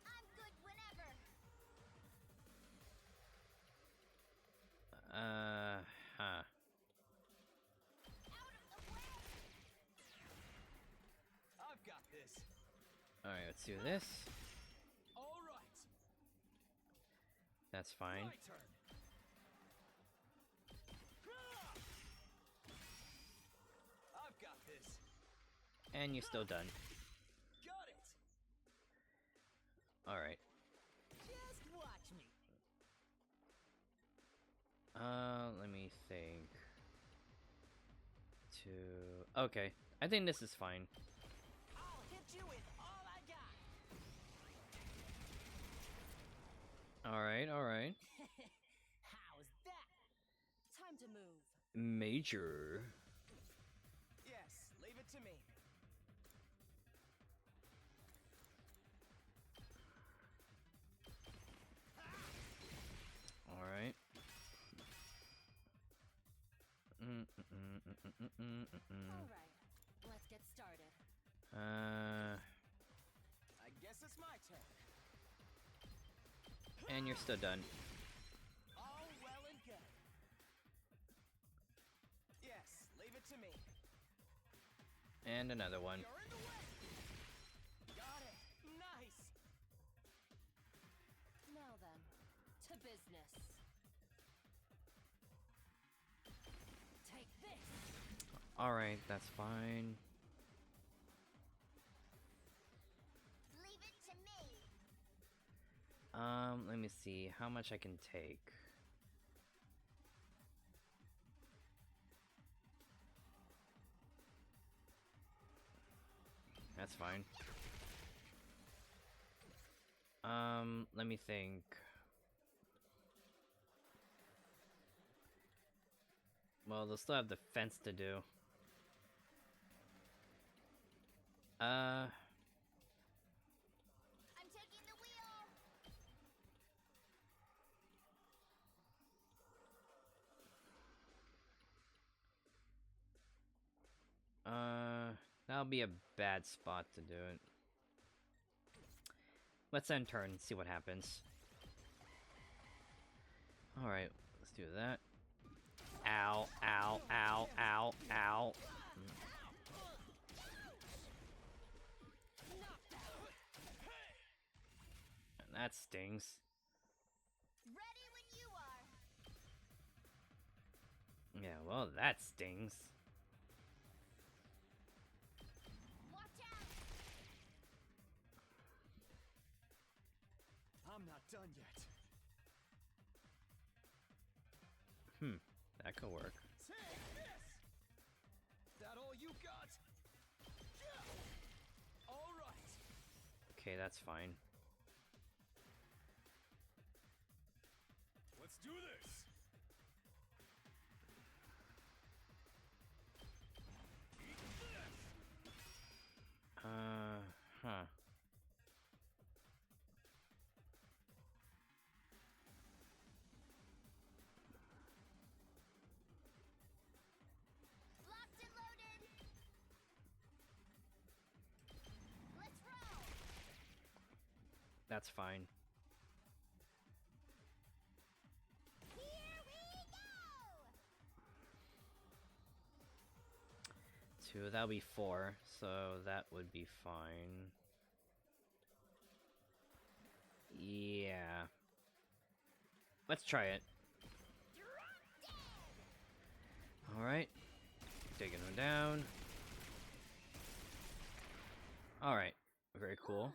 I'm good whenever. Huh. Out of the way! I've got this. Alright, let's do this. All right. That's fine. My turn. I've got this. And you're still done. Got it. Alright. Just watch me. Let me think. Okay. I think this is fine. I'll hit you with all I got. Alright, alright. How's that? Time to move. Major. Yes, leave it to me. Alright. All right, let's get started. I guess it's my turn. And you're still done. All well and good. And another one. You're in the way. Got it. Nice. Now then, to business. Take this. Alright, that's fine. Leave it to me. Let me see how much I can take. That's fine. Let me think. Well, they'll still have the fence to do. I'm taking the wheel. That'll be a bad spot to do it. Let's end turn and see what happens. Alright, let's do that. Ow, ow, ow, ow, ow. That stings. Ready when you are. Yeah, well, that stings. Watch out. I'm not done yet. That could work. Take this. That all you got? Yeah. All right. Okay, that's fine. Let's do this. Eat this. Huh. Locked and loaded. Let's roll. That's fine. Here we go. Two, that'll be 4, so that would be fine. Yeah. Let's try it. Alright. Taking him down. Alright. Very cool.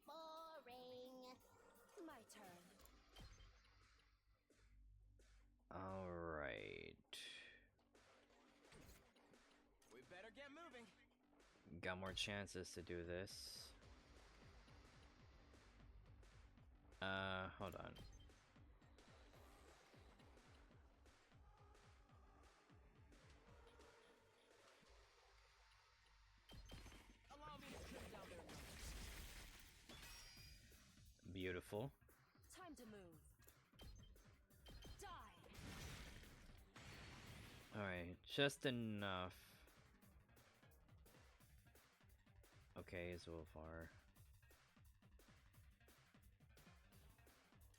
Boring. My turn. Alright. We better get moving. Got more chances to do this. Hold on. Allow me to trim down their numbers. Beautiful. Time to move. Die. Alright, just enough. Okay, so far.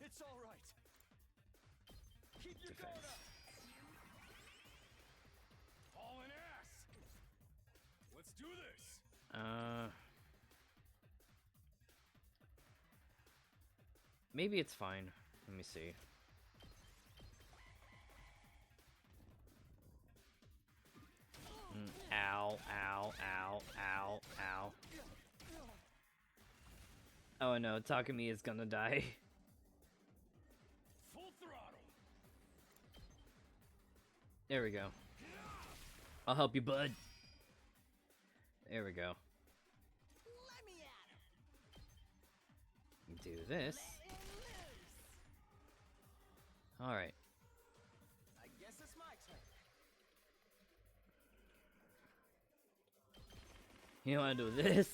It's all right. Keep your guard Defense. up. Hauling ass. Let's do this. Maybe it's fine. Let me see. Ow, ow, ow, ow, ow. Oh no, Takumi is gonna die. Full throttle. There we go. I'll help you, bud. There we go. Let me at him. Do this. Let him loose. Alright. I guess it's my turn. You wanna do this?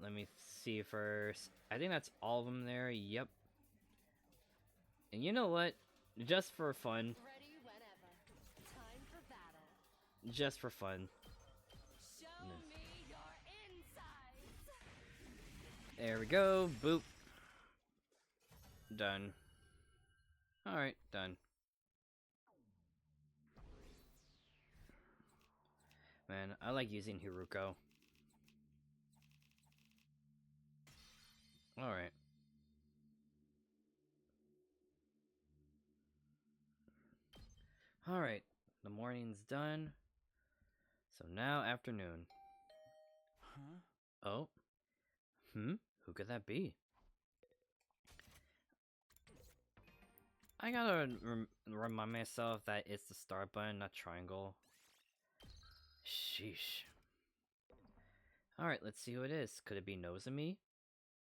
Let me see first. I think that's all of them there. Yep. And you know what? Just for fun. Ready whenever. Time for battle. Just for fun. Show me your insides. There we go. Boop. Done. Alright, done. Man, I like using Hiruko. Alright. Alright, the morning's done. So now afternoon. Huh? Oh? Who could that be? I gotta remind myself that it's the start button, not triangle. Sheesh. Alright, let's see who it is. Could it be Nozomi?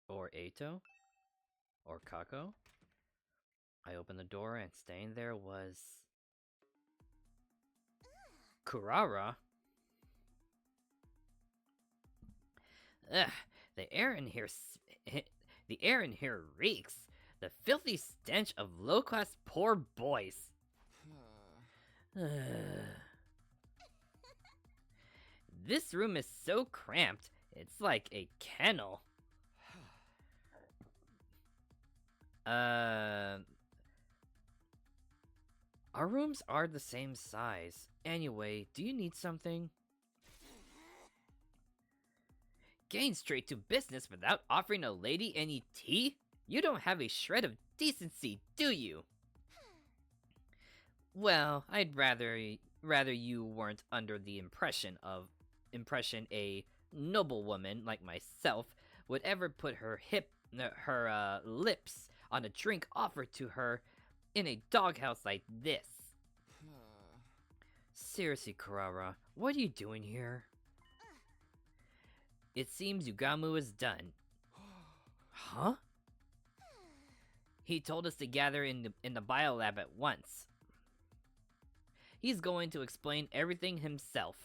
Or Eito? Or Kako? I opened the door and staying there was... Kurara? Ugh, the air in here... The air in here reeks. The filthy stench of low-class poor boys. This room is so cramped, it's like a kennel. Our rooms are the same size. Anyway, do you need something? Getting straight to business without offering a lady any tea? You don't have a shred of decency, do you? Well, I'd rather you weren't under the impression a noblewoman like myself would ever put her lips on a drink offered to her in a doghouse like this. Seriously, Kurara, what are you doing here? It seems Yugamu is done. Huh? He told us to gather in the biolab at once. He's going to explain everything himself.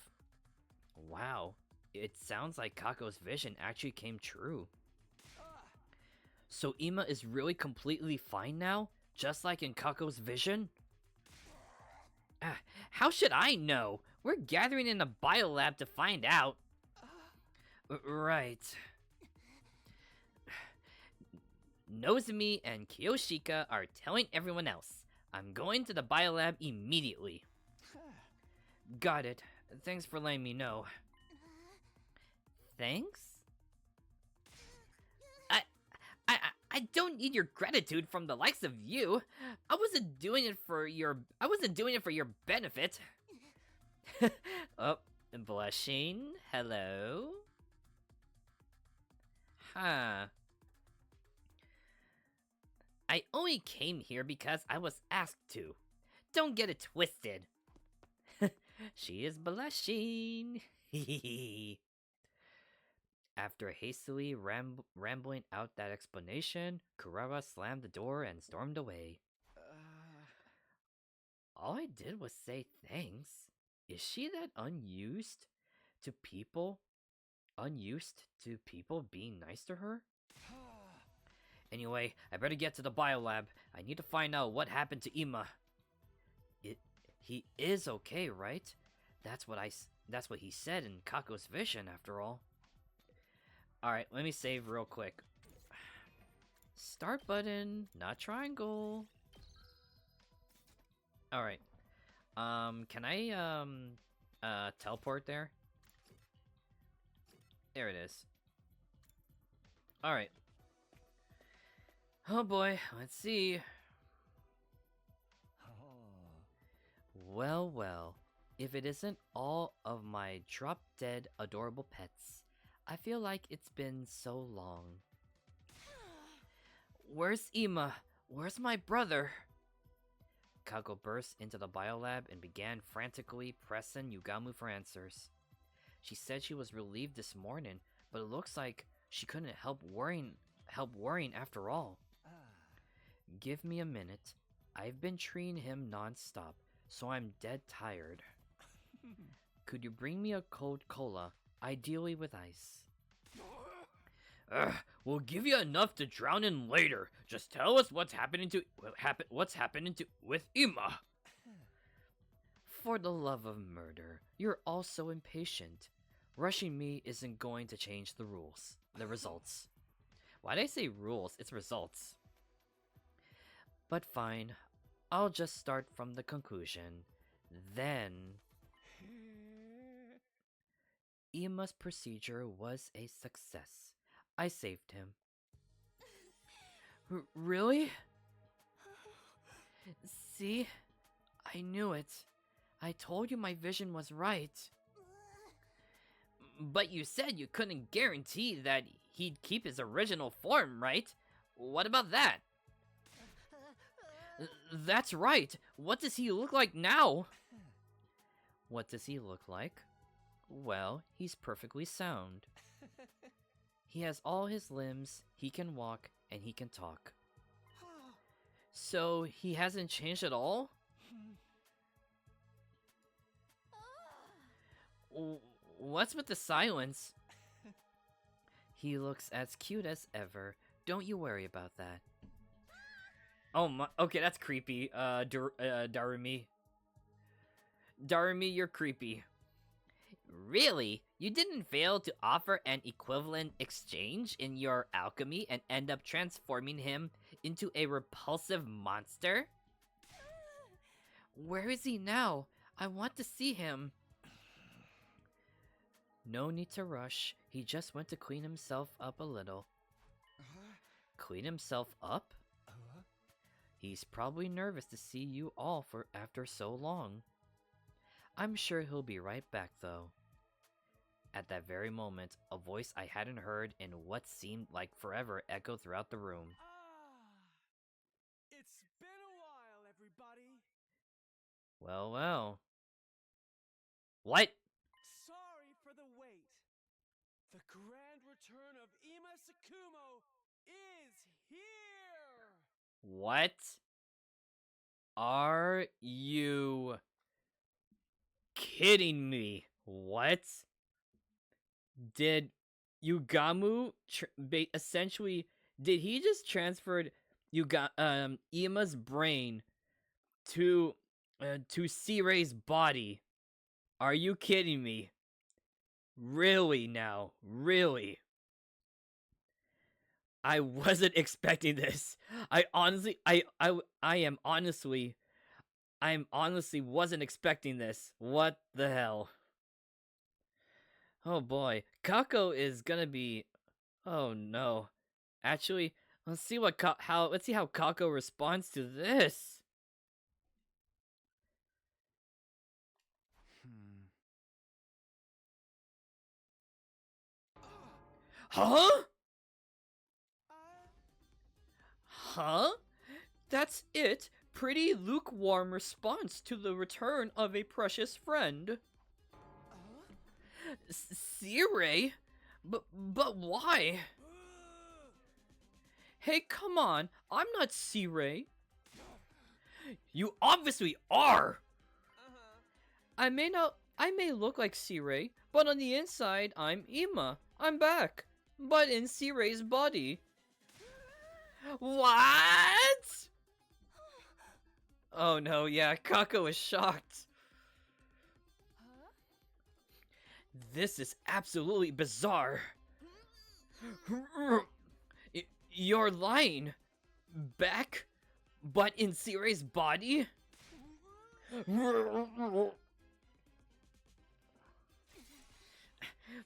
Wow, it sounds like Kako's vision actually came true. So Ima is really completely fine now? Just like in Kako's vision? How should I know? We're gathering in a biolab to find out. Right. Nozomi and Kiyoshika are telling everyone else. I'm going to the biolab immediately. Got it. Thanks for letting me know. Thanks? I don't need your gratitude from the likes of you. I wasn't doing it for your benefit. Oh, blushing. Hello. Huh. I only came here because I was asked to. Don't get it twisted. She is blushing. After hastily rambling out that explanation, Kurara slammed the door and stormed away. All I did was say thanks. Is she that unused to people? Unused to people being nice to her? Anyway, I better get to the biolab. I need to find out what happened to Ima. He is okay, right? That's what he said in Kako's vision, after all. Alright, let me save real quick. Start button, not triangle. Alright. Can I, teleport there? There it is. Alright. Oh boy, let's see. Well, well. If it isn't all of my drop-dead adorable pets, I feel like it's been so long. Where's Ima? Where's my brother? Kako burst into the biolab and began frantically pressing Yugamu for answers. She said she was relieved this morning, but it looks like she couldn't help worrying after all. Give me a minute. I've been treating him non-stop, so I'm dead tired. Could you bring me a cold cola, ideally with ice? We'll give you enough to drown in later. Just tell us what's happening with Ima. For the love of murder, you're all so impatient. Rushing me isn't going to change the results. Why'd I say rules? It's results. But fine, I'll just start from the conclusion. Then... Ima's procedure was a success. I saved him. Really? See? I knew it. I told you my vision was right. But you said you couldn't guarantee that he'd keep his original form, right? What about that? That's right. What does he look like now? What does he look like? Well, he's perfectly sound. He has all his limbs, he can walk, and he can talk. So he hasn't changed at all? What's with the silence? He looks as cute as ever. Don't you worry about that. Oh my, okay, that's creepy. Darumi. Darumi, you're creepy. Really? You didn't fail to offer an equivalent exchange in your alchemy and end up transforming him into a repulsive monster? Where is he now? I want to see him. No need to rush. He just went to clean himself up a little. Clean himself up? He's probably nervous to see you all after so long. I'm sure he'll be right back though. At that very moment, a voice I hadn't heard in what seemed like forever echoed throughout the room. It's been a while, everybody. Well, well. What? Sorry for the wait. The grand return of Ima Sakumo is here! What? Are you kidding me? What? Did Yugamu essentially, did he just transferred Ima's brain to C-Ray's body? Are you kidding me? Really now? Really? I wasn't expecting this. I honestly wasn't expecting this. What the hell? Oh boy, Kako is gonna be. Oh no. Actually, let's see how Kako responds to this. Huh? Huh? That's it. Pretty lukewarm response to the return of a precious friend. C-Ray? But why? Hey, come on. I'm not C-Ray. You obviously are. I may look like C-Ray, but on the inside, I'm Ima. I'm back. But in C-Ray's body. What? Oh no, yeah, Kako is shocked. This is absolutely bizarre. You're lying. Back, but in C-Ray's body?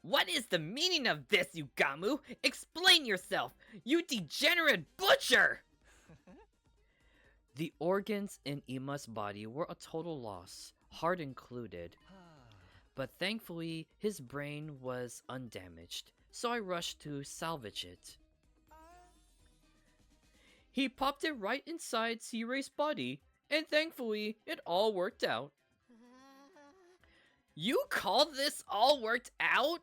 What is the meaning of this, Yugamu? Explain yourself, you degenerate butcher! The organs in Ima's body were a total loss, heart included. But thankfully, his brain was undamaged, so I rushed to salvage it. He popped it right inside C-Ray's body, and thankfully, it all worked out. You call this all worked out?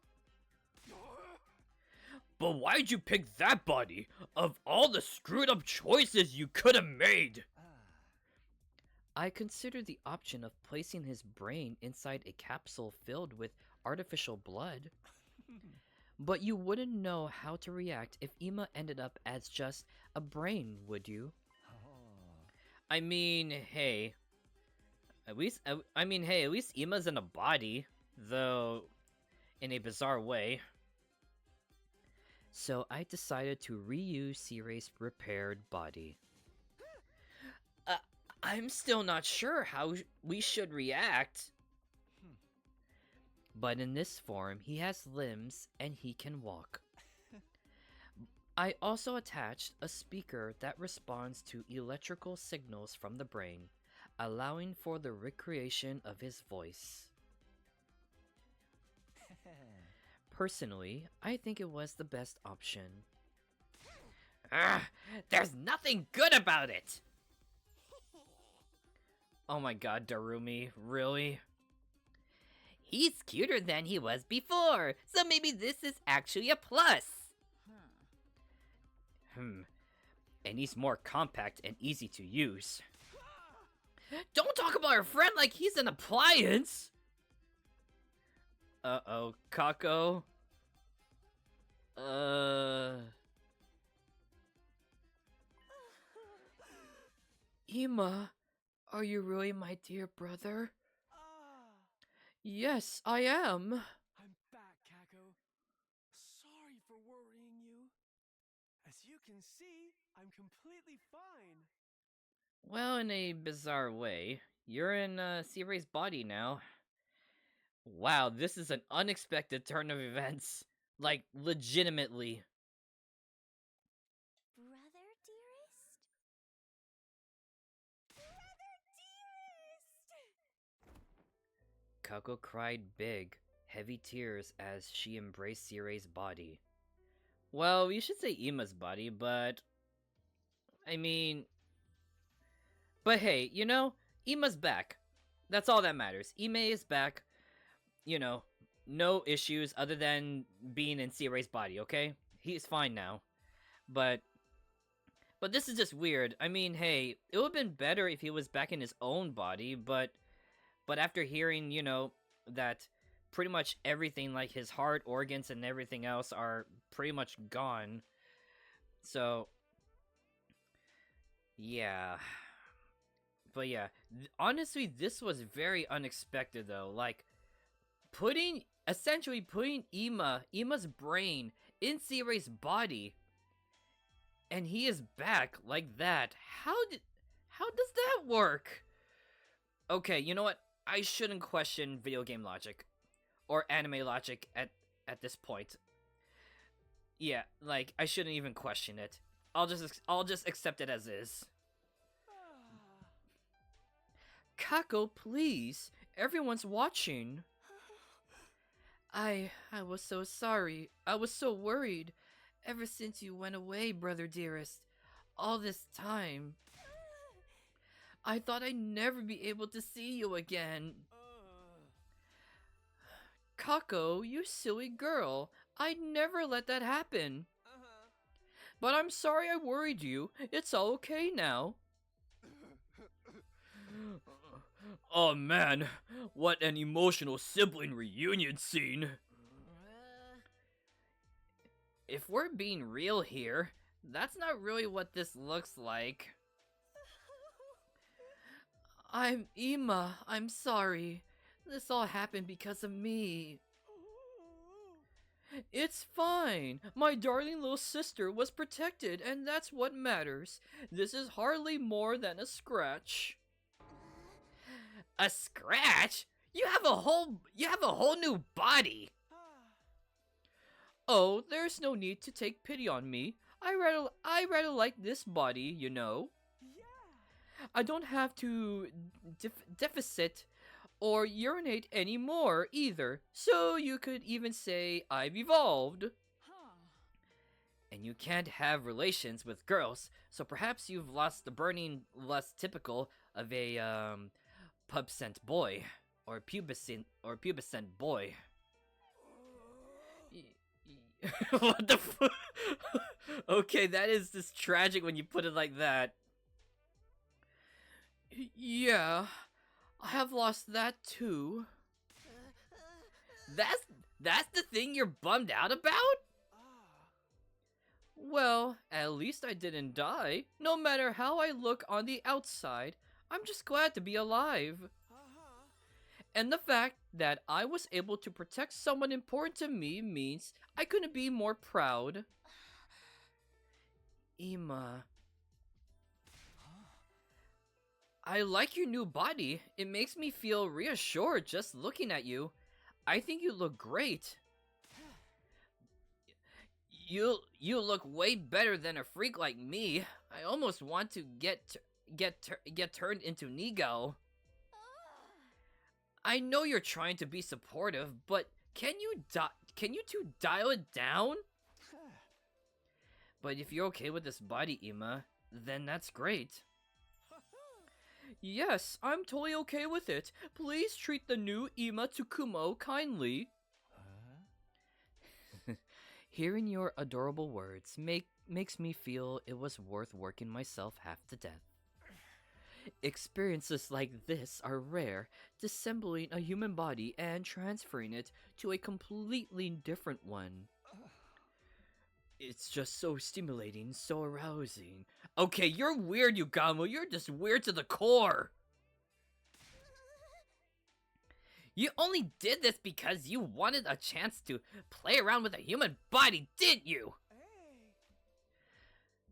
But why'd you pick that body? Of all the screwed up choices you could have made! I considered the option of placing his brain inside a capsule filled with artificial blood. But you wouldn't know how to react if Ima ended up as just a brain, would you? I mean, hey. At least Ima's in a body, though in a bizarre way. So I decided to reuse C-Ray's repaired body. I'm still not sure how we should react. but in this form, he has limbs and he can walk. I also attached a speaker that responds to electrical signals from the brain, allowing for the recreation of his voice. Personally, I think it was the best option. There's nothing good about it! Oh my god, Darumi, really? He's cuter than he was before, so maybe this is actually a plus. And he's more compact and easy to use. Don't talk about our friend like he's an appliance! Uh-oh, Kako? Ima, are you really my dear brother? Yes, I am. I'm back, Kako. Sorry for worrying you. As you can see, I'm completely fine. Well, in a bizarre way, you're in C-Ray's body now. Wow, this is an unexpected turn of events. Like, legitimately. Brother dearest? Brother dearest! Kako cried big, heavy tears as she embraced C-Ray's body. Well, you should say Ima's body, but... I mean... But hey, you know, Ima's back. That's all that matters. Ime is back. You know, no issues other than being in C-Ray's body, okay? He's fine now. But this is just weird. I mean, hey, it would have been better if he was back in his own body, but after hearing, you know, that pretty much everything, like his heart, organs, and everything else are pretty much gone. So, yeah. But yeah, honestly, this was very unexpected though. Like, essentially putting Ima's brain in C-Ray's body, and he is back like that. How does that work? Okay, you know what? I shouldn't question video game logic or anime logic at this point. Yeah, like I shouldn't even question it. I'll just accept it as is. Kako, please. Everyone's watching. I was so sorry. I was so worried. Ever since you went away, brother dearest. All this time. I thought I'd never be able to see you again. Kako, you silly girl. I'd never let that happen. But I'm sorry I worried you. It's all okay now. Oh man, what an emotional sibling reunion scene. If we're being real here, that's not really what this looks like. I'm Ima, I'm sorry. This all happened because of me. It's fine. My darling little sister was protected, and that's what matters. This is hardly more than a scratch. A scratch? You have a whole new body. Oh, there's no need to take pity on me. I rather like this body, you know. I don't have to deficit or urinate anymore either, so you could even say I've evolved. And you can't have relations with girls, so perhaps you've lost the burning lust typical of a pubescent boy or pubescent boy. What the Okay, that is just tragic when you put it like that. Yeah, I have lost that too. That's the thing you're bummed out about? Well, at least I didn't die. No matter how I look on the outside, I'm just glad to be alive. And the fact that I was able to protect someone important to me means I couldn't be more proud. Ima. I like your new body. It makes me feel reassured just looking at you. I think you look great. You look way better than a freak like me. I almost want to get turned into Nigo. I know you're trying to be supportive, but can you two dial it down? But if you're okay with this body, Ima, then that's great. Yes, I'm totally okay with it. Please treat the new Ima Tsukumo kindly. Hearing your adorable words makes me feel it was worth working myself half to death. Experiences like this are rare, dissembling a human body and transferring it to a completely different one. It's just so stimulating, so arousing. Okay, you're weird, Yugamo. You're just weird to the core. You only did this because you wanted a chance to play around with a human body, didn't you?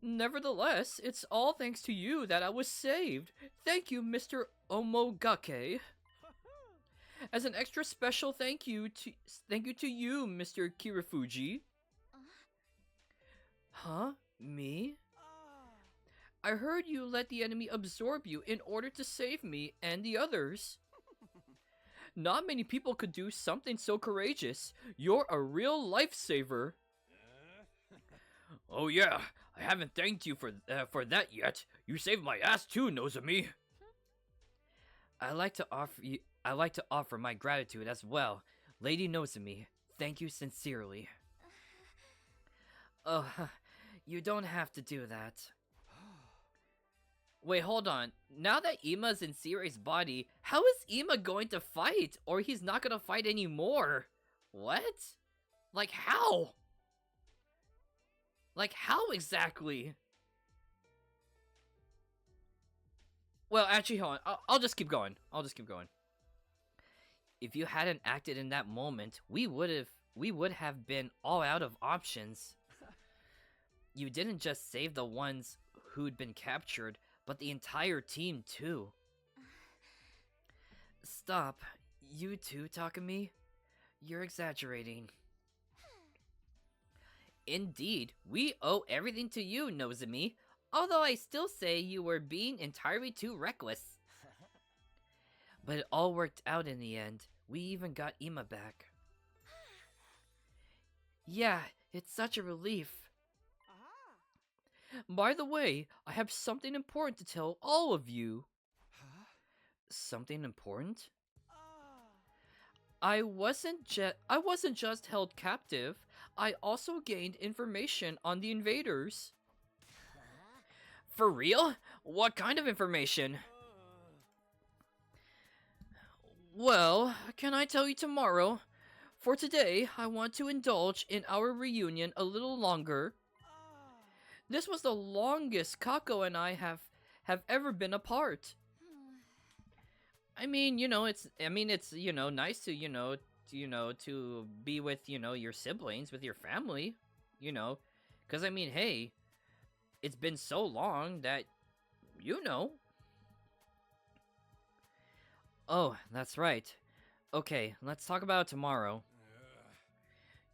Nevertheless, it's all thanks to you that I was saved. Thank you, Mr. Omogake. As an extra special thank you to you, Mr. Kirifuji. Huh? Me? I heard you let the enemy absorb you in order to save me and the others. Not many people could do something so courageous. You're a real lifesaver. Oh yeah, I haven't thanked you for that yet. You saved my ass too, Nozomi. I like to offer my gratitude as well. Lady Nozomi, thank you sincerely. Oh, you don't have to do that. Wait, hold on. Now that Ima's in Siri's body, how is Ima going to fight? Or he's not gonna fight anymore? What? Like how? Like how exactly? Well, actually, hold on. I'll just keep going. If you hadn't acted in that moment, we would have been all out of options. You didn't just save the ones who'd been captured, but the entire team too. Stop. You too, Takumi? You're exaggerating. Indeed, we owe everything to you, Nozomi. Although I still say you were being entirely too reckless. But it all worked out in the end. We even got Ima back. Yeah, it's such a relief. By the way, I have something important to tell all of you. Something important? I wasn't just held captive. I also gained information on the invaders. For real? What kind of information? Well, can I tell you tomorrow? For today, I want to indulge in our reunion a little longer. This was the longest Kako and I have ever been apart. I mean, it's nice to, to be with, your siblings, with your family, because I mean, hey, it's been so long that, Oh, that's right. Okay, let's talk about tomorrow.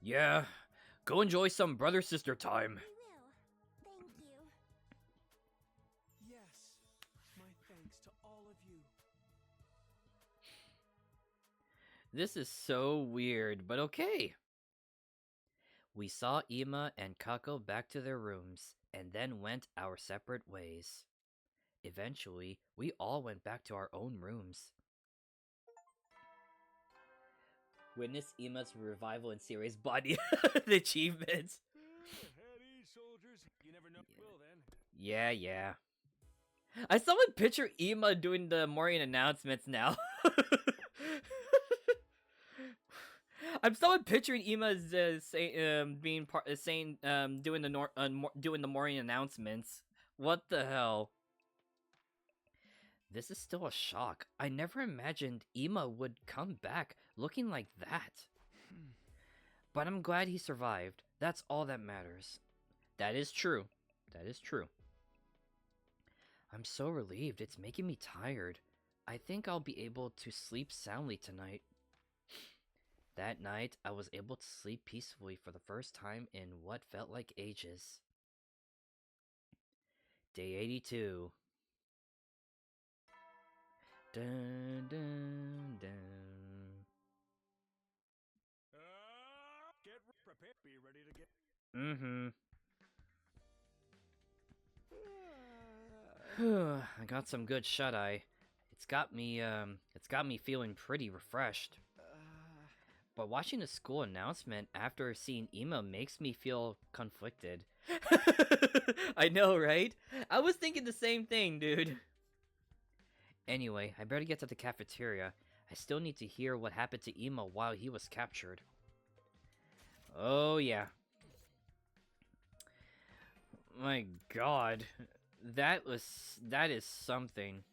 Yeah, go enjoy some brother-sister time. We will. Thank you. Yes, my thanks to all of you. This is so weird, but okay. We saw Ima and Kako back to their rooms, and then went our separate ways. Eventually, we all went back to our own rooms. Witness Ima's revival in Siri's body. The achievements. Heady soldiers, you never know who will then. Yeah. I someone picture Ima doing the morning announcements now. I'm someone picturing Ima as doing the morning announcements. What the hell? This is still a shock. I never imagined Ima would come back looking like that. But I'm glad he survived. That's all that matters. That is true. I'm so relieved. It's making me tired. I think I'll be able to sleep soundly tonight. That night, I was able to sleep peacefully for the first time in what felt like ages. Day 82. Dun dun dun. Get prepared. Be ready to get. Mm-hmm. I got some good shut-eye. It's got me feeling pretty refreshed. But watching the school announcement after seeing Ema makes me feel conflicted. I know, right? I was thinking the same thing, dude. Anyway, I better get to the cafeteria. I still need to hear what happened to Ema while he was captured. Oh, yeah. My god. That is something.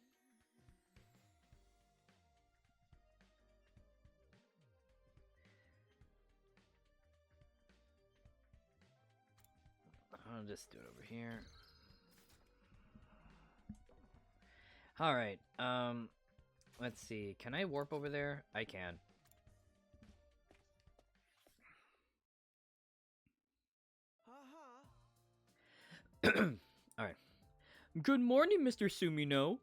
I'll just do it over here. Alright, let's see. Can I warp over there? I can. Alright. Good morning, Mr. Sumino.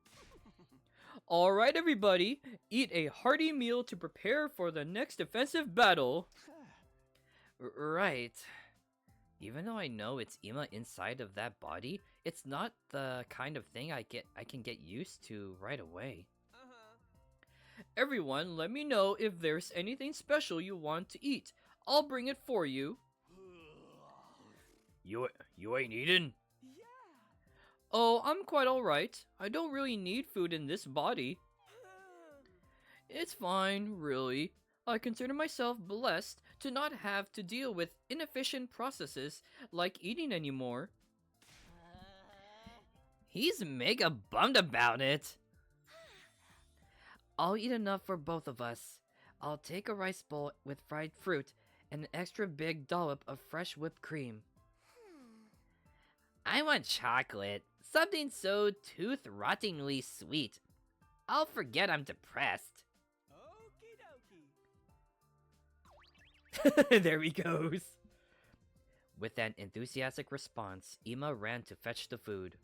Alright, everybody. Eat a hearty meal to prepare for the next defensive battle. Right. Even though I know it's Ema inside of that body, it's not the kind of thing I can get used to right away. Everyone, let me know if there's anything special you want to eat. I'll bring it for you. You ain't eating? Yeah. Oh, I'm quite alright. I don't really need food in this body. It's fine, really. I consider myself blessed to not have to deal with inefficient processes like eating anymore. He's mega bummed about it. I'll eat enough for both of us. I'll take a rice bowl with fried fruit and an extra big dollop of fresh whipped cream. I want chocolate. Something so tooth-rottingly sweet. I'll forget I'm depressed. Okie dokie. There he goes. With an enthusiastic response, Ema ran to fetch the food.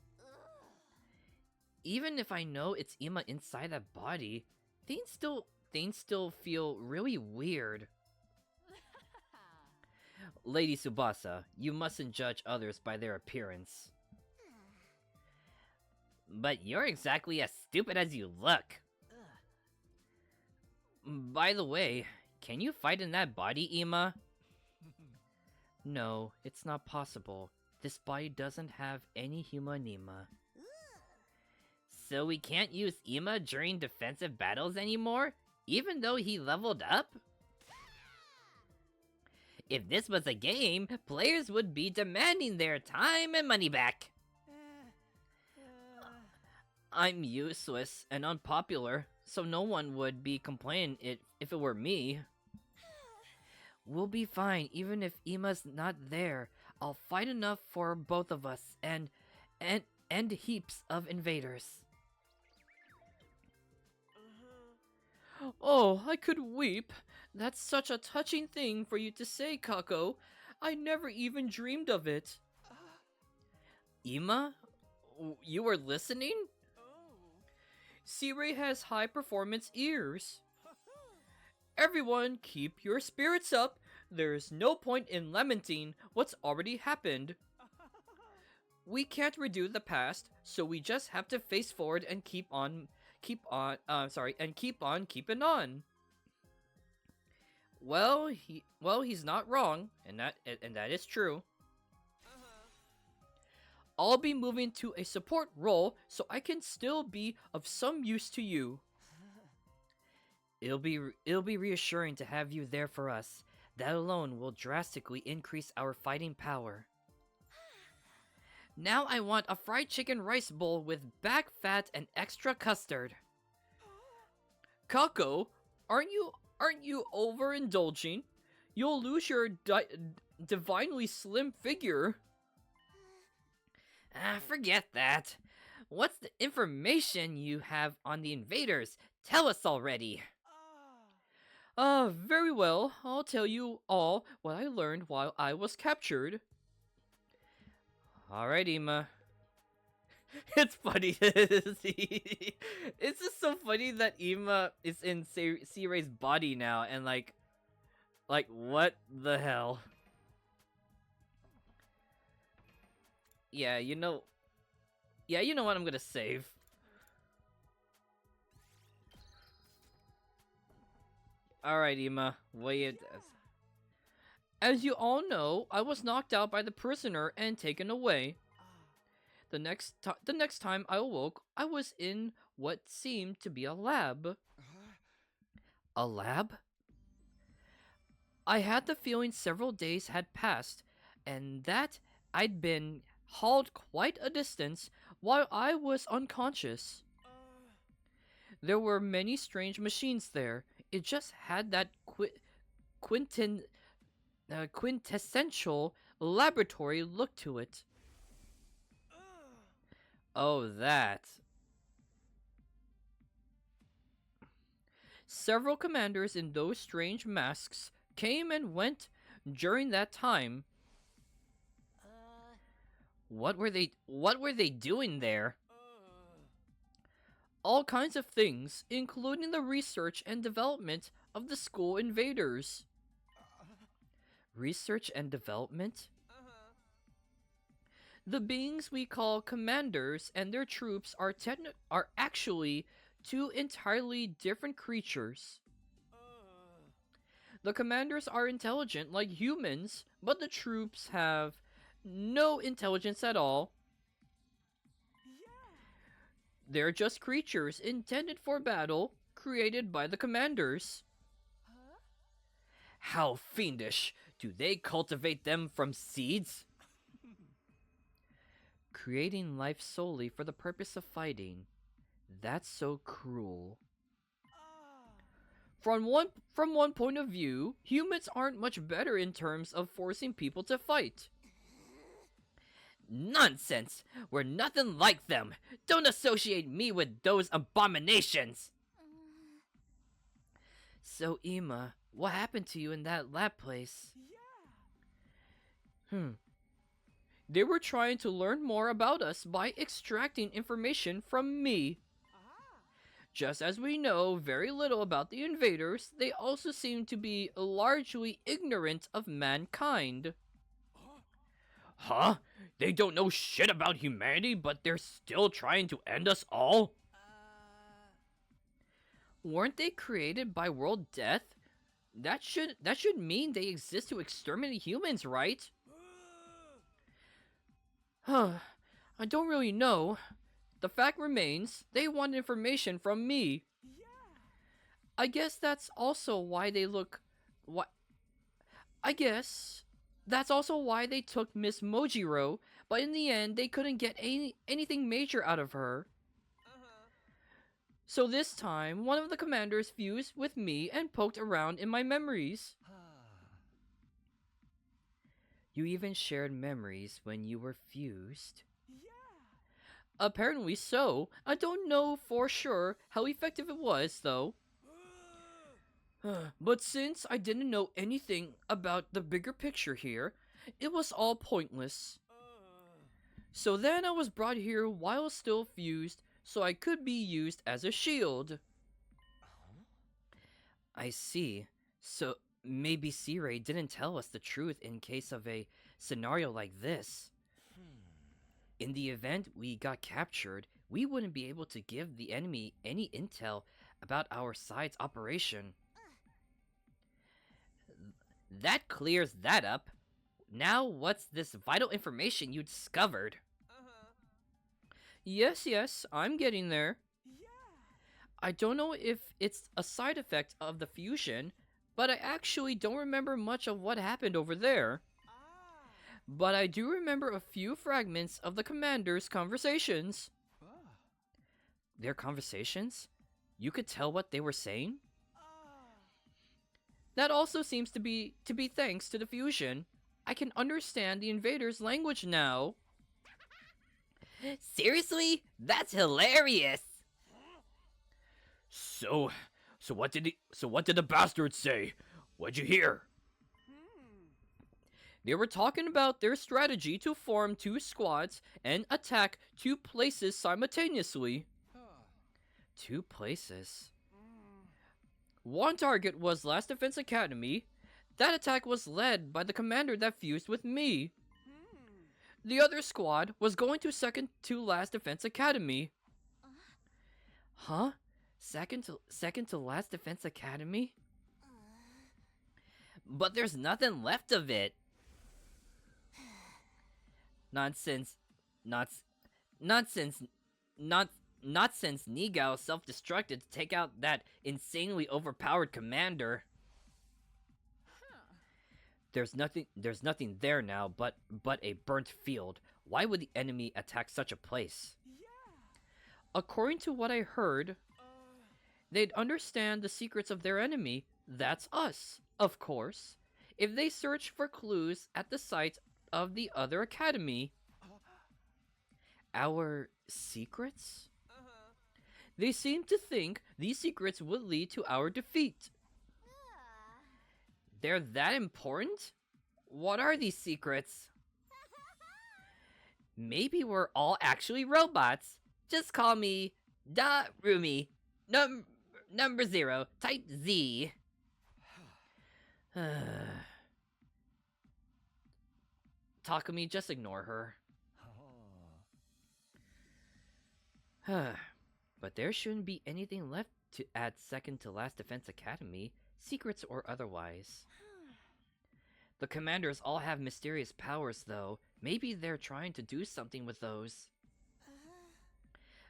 Even if I know it's Ema inside that body, things still feel really weird. Lady Tsubasa, you mustn't judge others by their appearance. But you're exactly as stupid as you look. By the way, can you fight in that body, Ema? No, it's not possible. This body doesn't have any human Ema. So we can't use Ema during defensive battles anymore? Even though he leveled up? If this was a game, players would be demanding their time and money back. I'm useless and unpopular, so no one would be complaining if it were me. We'll be fine even if Ema's not there. I'll fight enough for both of us and heaps of invaders. Oh, I could weep. That's such a touching thing for you to say, Kako. I never even dreamed of it. Ema? You were listening? C-Ray has high-performance ears. Everyone, keep your spirits up. There's no point in lamenting what's already happened. We can't redo the past, so we just have to face forward and keep on keeping on. Well, he's not wrong, and that is true. I'll be moving to a support role so I can still be of some use to you. It'll be reassuring to have you there for us. That alone will drastically increase our fighting power. Now I want a fried chicken rice bowl with back fat and extra custard. Kako, aren't you overindulging? You'll lose your divinely slim figure. Forget that. What's the information you have on the invaders? Tell us already. Very well. I'll tell you all what I learned while I was captured. Alright, Ima. It's funny to see. It's just so funny that Ima is in Sea Ray's body now, and like what the hell? Yeah, you know. Yeah, you know what? I'm gonna save. Alright, Ima. Wait. As you all know, I was knocked out by the prisoner and taken away. The next time I awoke, I was in what seemed to be a lab. A lab? I had the feeling several days had passed, and that I'd been hauled quite a distance while I was unconscious. There were many strange machines there. It just had that quintessential laboratory look to it. Oh, that. Several commanders in those strange masks came and went during that time. What were they doing there? All kinds of things, including the research and development of the school invaders. Research and development? The beings we call commanders and their troops are actually two entirely different creatures. The commanders are intelligent like humans, but the troops have no intelligence at all. They're just creatures intended for battle, created by the commanders. How fiendish! Do they cultivate them from seeds? Creating life solely for the purpose of fighting. That's so cruel. From one point of view, humans aren't much better in terms of forcing people to fight. Nonsense! We're nothing like them! Don't associate me with those abominations! So, Ima, what happened to you in that lab place? They were trying to learn more about us by extracting information from me. Just as we know very little about the invaders, they also seem to be largely ignorant of mankind. Huh? They don't know shit about humanity, but they're still trying to end us all? Weren't they created by world death? That should mean they exist to exterminate humans, right? I don't really know. The fact remains, they want information from me. I guess that's also why they look... I guess that's also why they took Miss Mojiro, but in the end, they couldn't get anything major out of her. So this time, one of the commanders fused with me and poked around in my memories. You even shared memories when you were fused? Apparently so. I don't know for sure how effective it was, though. But since I didn't know anything about the bigger picture here, it was all pointless. So then I was brought here while still fused, so I could be used as a shield. I see. So maybe C-Ray didn't tell us the truth in case of a scenario like this. In the event we got captured, we wouldn't be able to give the enemy any intel about our side's operation. That clears that up. Now what's this vital information you discovered? Yes, I'm getting there. I don't know if it's a side effect of the fusion, but I actually don't remember much of what happened over there. But I do remember a few fragments of the commander's conversations. Their conversations? You could tell what they were saying? That also seems to be thanks to the fusion. I can understand the invaders' language now. Seriously? That's hilarious! So, So what did the bastards say? What'd you hear? They were talking about their strategy to form 2 squads and attack 2 places simultaneously. 2 places? One target was Last Defense Academy. That attack was led by the commander that fused with me. The other squad was going to second to Last Defense Academy. Huh? Second to Last Defense Academy? But there's nothing left of it. Nonsense. Not since Nigao self-destructed to take out that insanely overpowered commander. There's nothing there now but a burnt field. Why would the enemy attack such a place? According to what I heard, they'd understand the secrets of their enemy. That's us, of course. If they search for clues at the site of the other academy. Our secrets? They seem to think these secrets would lead to our defeat. They're that important? What are these secrets? Maybe we're all actually robots. Just call me Da Rumi. Number 0, type Z. Takumi, just ignore her. But there shouldn't be anything left to add second to Last Defense Academy, secrets or otherwise. The commanders all have mysterious powers, though. Maybe they're trying to do something with those.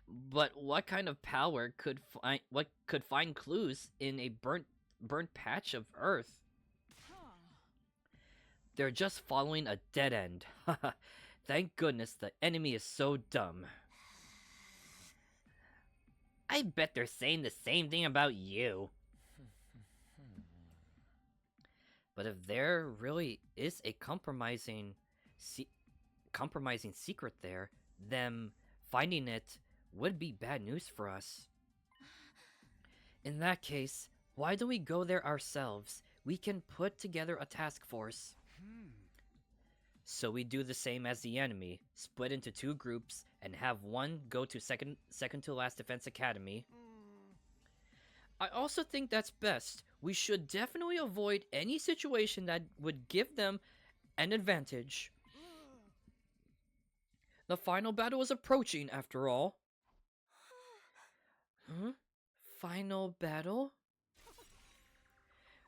But what kind of power could find clues in a burnt patch of earth? They're just following a dead end. Thank goodness the enemy is so dumb. I bet they're saying the same thing about you. But if there really is a compromising secret there, then finding it would be bad news for us. In that case, why don't we go there ourselves? We can put together a task force. So we do the same as the enemy, split into 2 groups, and have one go to second to Last Defense Academy. I also think that's best. We should definitely avoid any situation that would give them an advantage. The final battle is approaching, after all. Final battle?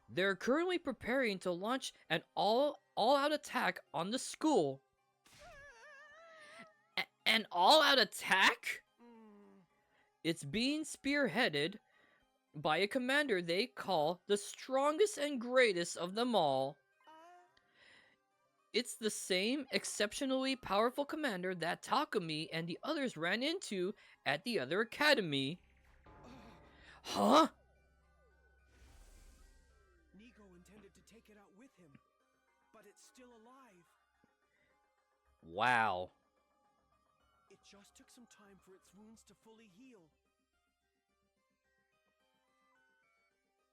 They're currently preparing to launch an all-out attack on the school. An all-out attack? It's being spearheaded by a commander they call the strongest and greatest of them all. It's the same exceptionally powerful commander that Takumi and the others ran into at the other academy. Huh? Nico intended to take it out with him, but it's still alive. Wow. It just took some time for its wounds to fully heal.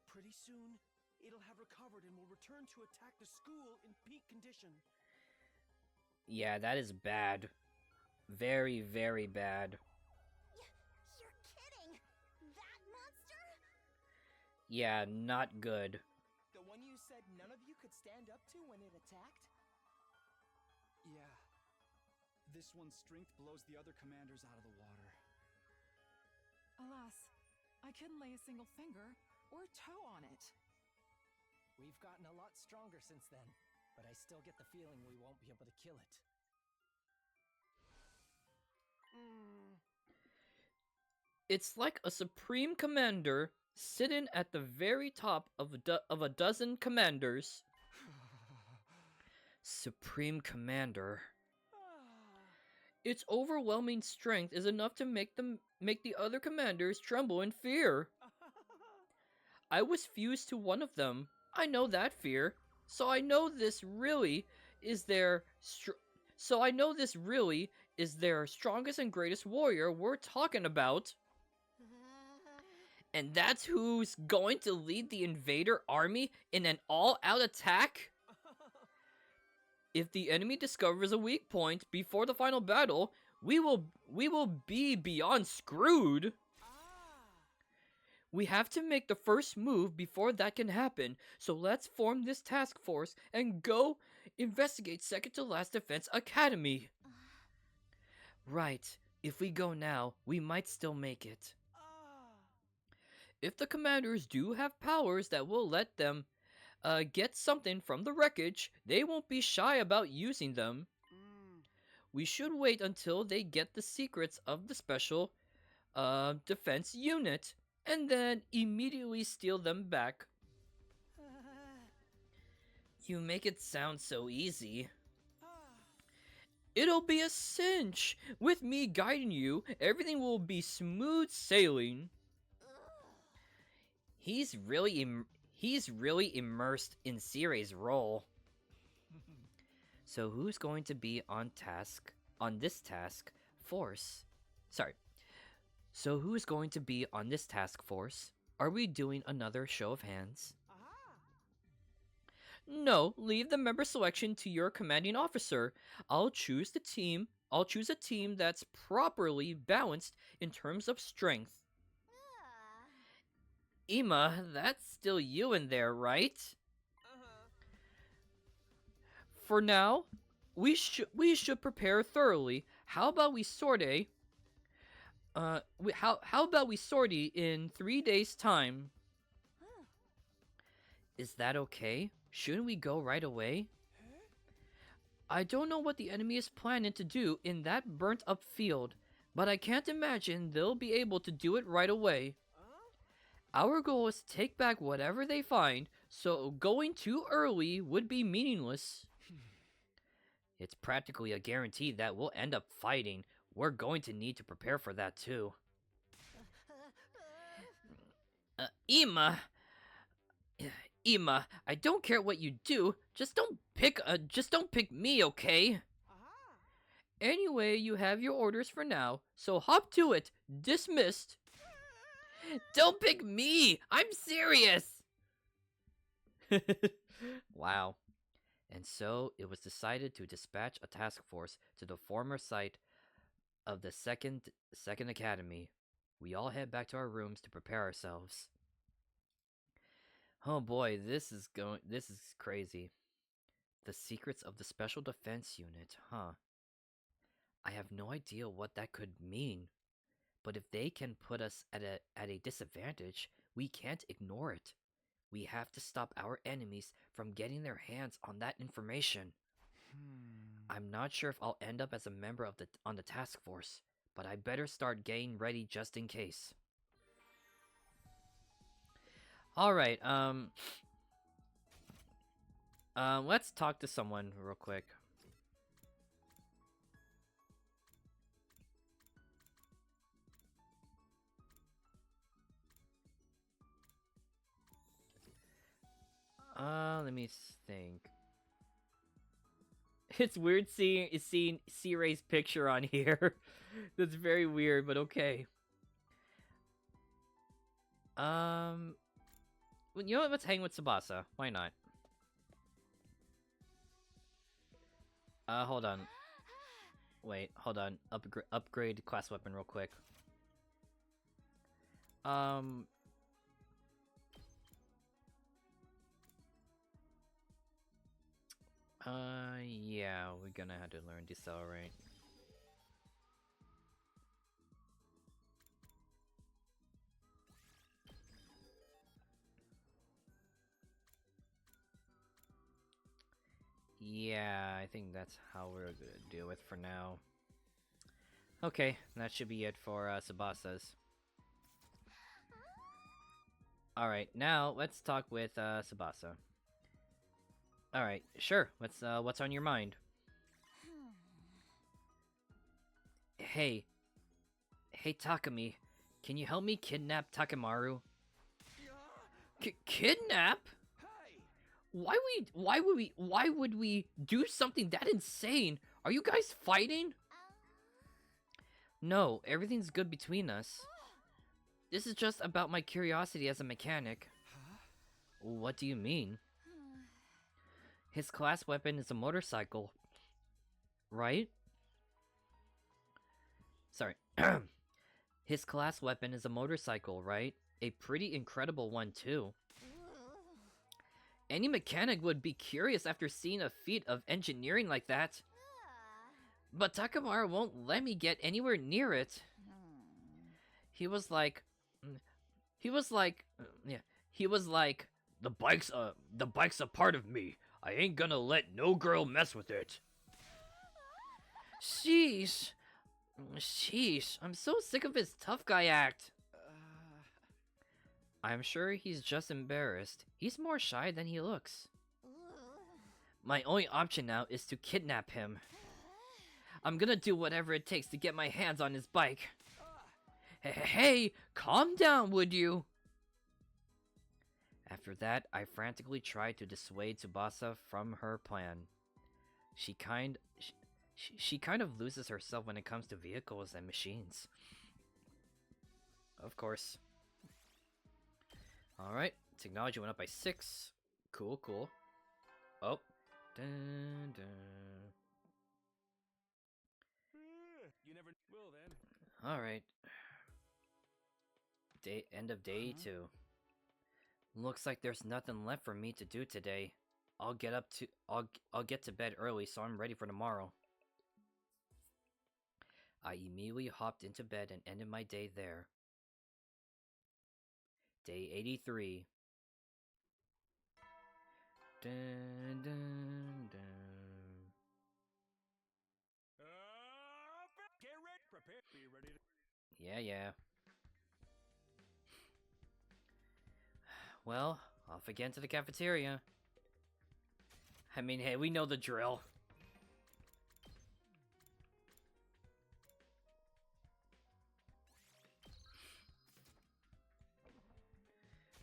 Pretty soon, it'll have recovered and will return to attack the school in peak condition. Yeah, that is bad. Very, very bad. You're kidding! That monster? Yeah, not good. The one you said none of you could stand up to when it attacked? Yeah. This one's strength blows the other commanders out of the water. Alas, I couldn't lay a single finger or toe on it. We've gotten a lot stronger since then, but I still get the feeling we won't be able to kill it. It's like a supreme commander sitting at the very top of a dozen commanders. Supreme commander. Its overwhelming strength is enough to make the other commanders tremble in fear. I was fused to one of them. I know that fear. So I know this really is their strongest and greatest warrior we're talking about. And that's who's going to lead the invader army in an all-out attack? If the enemy discovers a weak point before the final battle, we will be beyond screwed. We have to make the first move before that can happen, so let's form this task force and go investigate second to last defense academy. Right, if we go now, we might still make it. If the commanders do have powers that will let them get something from the wreckage, they won't be shy about using them. We should wait until they get the secrets of the special defense unit, and then immediately steal them back. You make it sound so easy. It'll be a cinch! With me guiding you, everything will be smooth sailing. He's really immersed in Sirei's role. So who's going to be on this task force? So who's going to be on this task force? Are we doing another show of hands? No, leave the member selection to your commanding officer. I'll choose a team that's properly balanced in terms of strength. Ima, that's still you in there, right? For now, we should prepare thoroughly. How about we sortie? How about we sortie in 3 days' time? Is that okay? Shouldn't we go right away? I don't know what the enemy is planning to do in that burnt-up field, but I can't imagine they'll be able to do it right away. Our goal is to take back whatever they find, so going too early would be meaningless. It's practically a guarantee that we'll end up fighting. We're going to need to prepare for that too. Ima, I don't care what you do. Just don't pick me, okay? Anyway, you have your orders for now, so hop to it. Dismissed. Don't pick me! I'm serious! Wow. And so, it was decided to dispatch a task force to the former site of the second academy. We all head back to our rooms to prepare ourselves. Oh boy, this is crazy. The secrets of the Special Defense Unit, huh? I have no idea what that could mean. But if they can put us at a disadvantage, we can't ignore it. We have to stop our enemies from getting their hands on that information. I'm not sure if I'll end up as a member on the task force, but I better start getting ready just in case. Alright, let's talk to someone real quick. Let me think. It's weird seeing C-Ray's picture on here. That's very weird, but okay. You know what? Let's hang with Tsubasa. Why not? Hold on. Wait, hold on. Upgrade class weapon real quick. Yeah, we're gonna have to learn Decelerate. Yeah, I think that's how we're gonna do it for now. Okay, that should be it for Tsubasa's. Alright, now let's talk with Tsubasa. Alright, sure. What's on your mind? Hey, Takumi, can you help me kidnap Takemaru? Kidnap? Why would we do something that insane? Are you guys fighting? No, everything's good between us. This is just about my curiosity as a mechanic. Huh? What do you mean? His class weapon is a motorcycle, right? Sorry. His class weapon is a motorcycle, right? A pretty incredible one, too. Any mechanic would be curious after seeing a feat of engineering like that. But Takamura won't let me get anywhere near it. He was like, the bike's a part of me. I ain't gonna let no girl mess with it. Sheesh. I'm so sick of his tough guy act. I'm sure he's just embarrassed. He's more shy than he looks. My only option now is to kidnap him. I'm gonna do whatever it takes to get my hands on his bike. Hey, calm down, would you? After that, I frantically tried to dissuade Tsubasa from her plan. She kind of loses herself when it comes to vehicles and machines. Of course. Alright, technology went up by 6. Cool. Oh. Dun, dun. You never will then. Alright. End of day 2. Looks like there's nothing left for me to do today. I'll get to bed early so I'm ready for tomorrow. I immediately hopped into bed and ended my day there. Day 83. Dun, dun, dun. Get ready, prepare, be ready to. Yeah. Well, off again to the cafeteria. I mean, hey, we know the drill.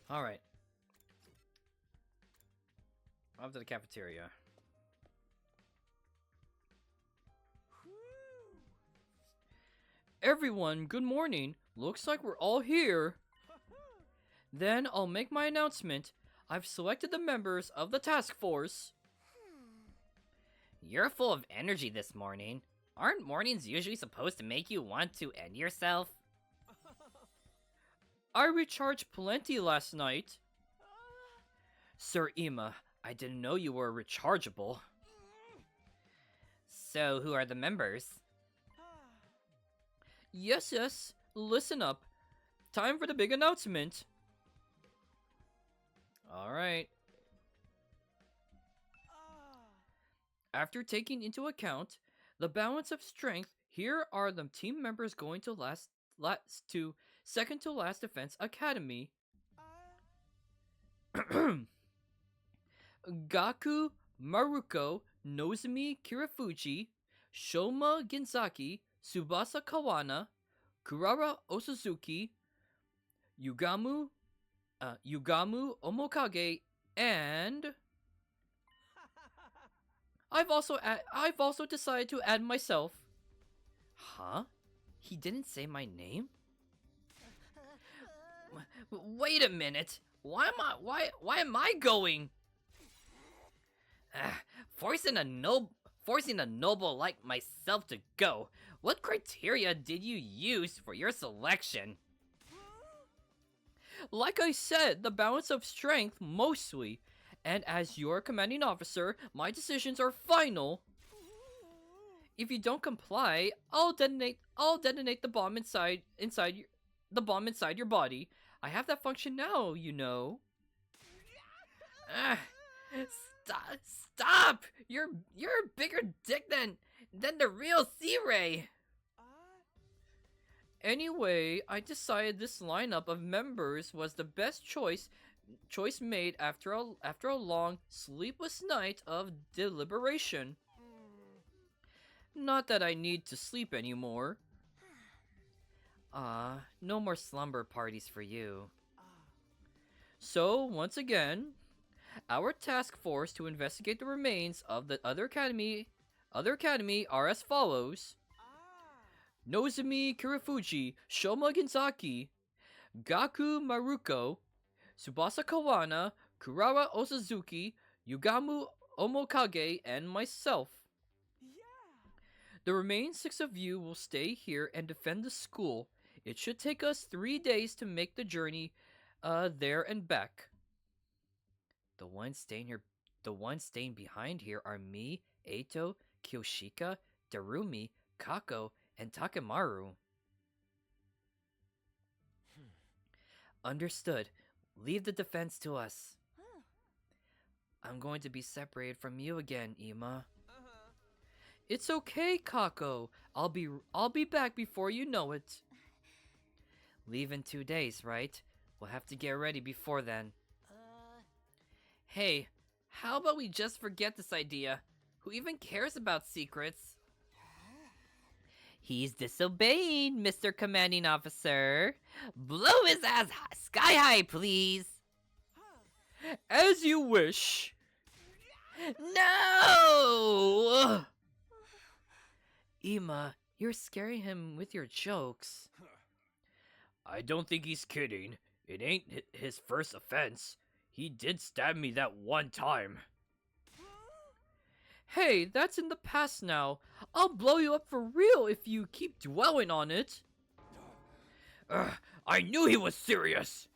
Alright. Off to the cafeteria. Everyone, good morning. Looks like we're all here. Then I'll make my announcement. I've selected the members of the task force. You're full of energy this morning. Aren't mornings usually supposed to make you want to end yourself? I recharged plenty last night. Sir Ima, I didn't know you were rechargeable. So, who are the members? Yes, listen up. Time for the big announcement. Alright. After taking into account the balance of strength, here are the team members going to second to last defense academy. Gaku Maruko Nozomi Kirafuji, Shoma Ginzaki, Tsubasa Kawana, Kurara Osuzuki, Yugamu Omokage, and I've also decided to add myself. Huh? He didn't say my name? Wait a minute. Why am I going? Forcing a noble like myself to go. What criteria did you use for your selection? Like I said, the balance of strength mostly. And as your commanding officer, my decisions are final. If you don't comply, I'll detonate the bomb inside your body. I have that function now, you know. Stop! You're a bigger dick than the real C-Ray. Anyway, I decided this lineup of members was the best choice made after a long, sleepless night of deliberation. Not that I need to sleep anymore. No more slumber parties for you. So, once again, our task force to investigate the remains of the other academy are as follows. Nozomi Kirifuji, Shoma Ginzaki, Gaku Maruko, Tsubasa Kawana, Kurara Osazuki, Yugamu Omokage, and myself. Yeah! The remaining 6 of you will stay here and defend the school. It should take us 3 days to make the journey there and back. The ones staying behind here are me, Eito, Kyoshika, Darumi, Kako, and Takemaru. Understood. Leave the defense to us. Huh. I'm going to be separated from you again, Ima. Uh-huh. It's okay, Kako. I'll be back before you know it. Leave in 2 days, right? We'll have to get ready before then. Hey, how about we just forget this idea? Who even cares about secrets? He's disobeying, Mr. Commanding Officer. Blow his ass sky high, please. As you wish. No! Ima, you're scaring him with your jokes. I don't think he's kidding. It ain't his first offense. He did stab me that one time. Hey, that's in the past now. I'll blow you up for real if you keep dwelling on it. I knew he was serious.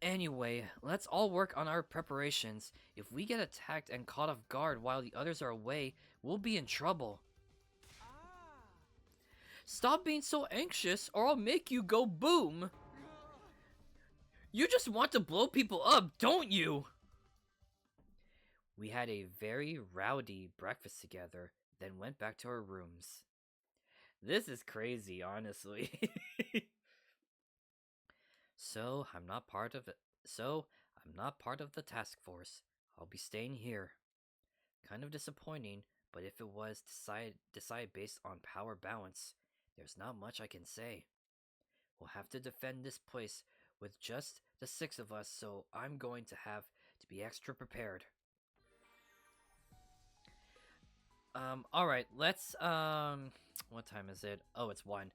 Anyway, let's all work on our preparations. If we get attacked and caught off guard while the others are away, we'll be in trouble. Stop being so anxious or I'll make you go boom. You just want to blow people up, don't you? We had a very rowdy breakfast together, then went back to our rooms. This is crazy, honestly. So I'm not part of the task force. I'll be staying here. Kind of disappointing, but if it was decide based on power balance, there's not much I can say. We'll have to defend this place with just the 6 of us, so I'm going to have to be extra prepared. Alright, let's, what time is it? Oh, it's 1.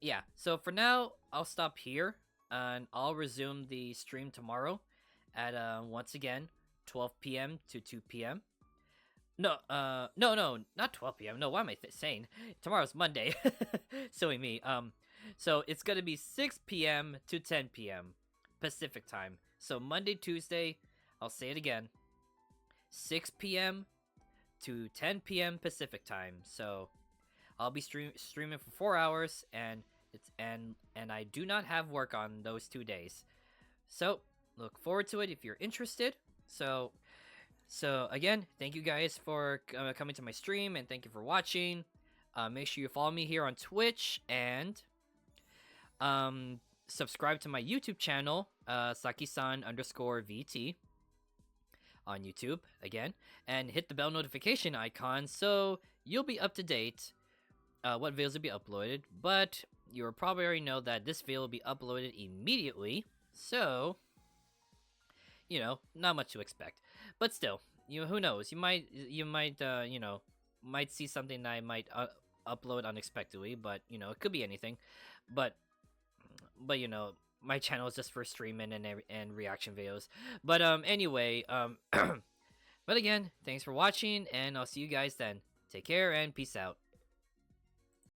Yeah, so for now, I'll stop here, and I'll resume the stream tomorrow at, once again, 12 p.m. to 2 p.m. No, no, not 12 p.m. No, what am I saying? Tomorrow's Monday. Silly me. So it's gonna be 6 p.m. to 10 p.m. Pacific time. So Monday, Tuesday, I'll say it again, 6 p.m. to 10 p.m. Pacific time. So I'll be streaming for 4 hours, and I do not have work on those 2 days. So look forward to it if you're interested. So again, thank you guys for coming to my stream, and thank you for watching. Make sure you follow me here on Twitch, and subscribe to my YouTube channel, Saki-san_VT on YouTube again, and hit the bell notification icon so you'll be up to date what videos will be uploaded. But you probably already know that this video will be uploaded immediately, so not much to expect. But still, who knows? You might might see something that I might upload unexpectedly, but it could be anything. But my channel is just for streaming and reaction videos. But anyway, but again, thanks for watching, and I'll see you guys then. Take care and peace out.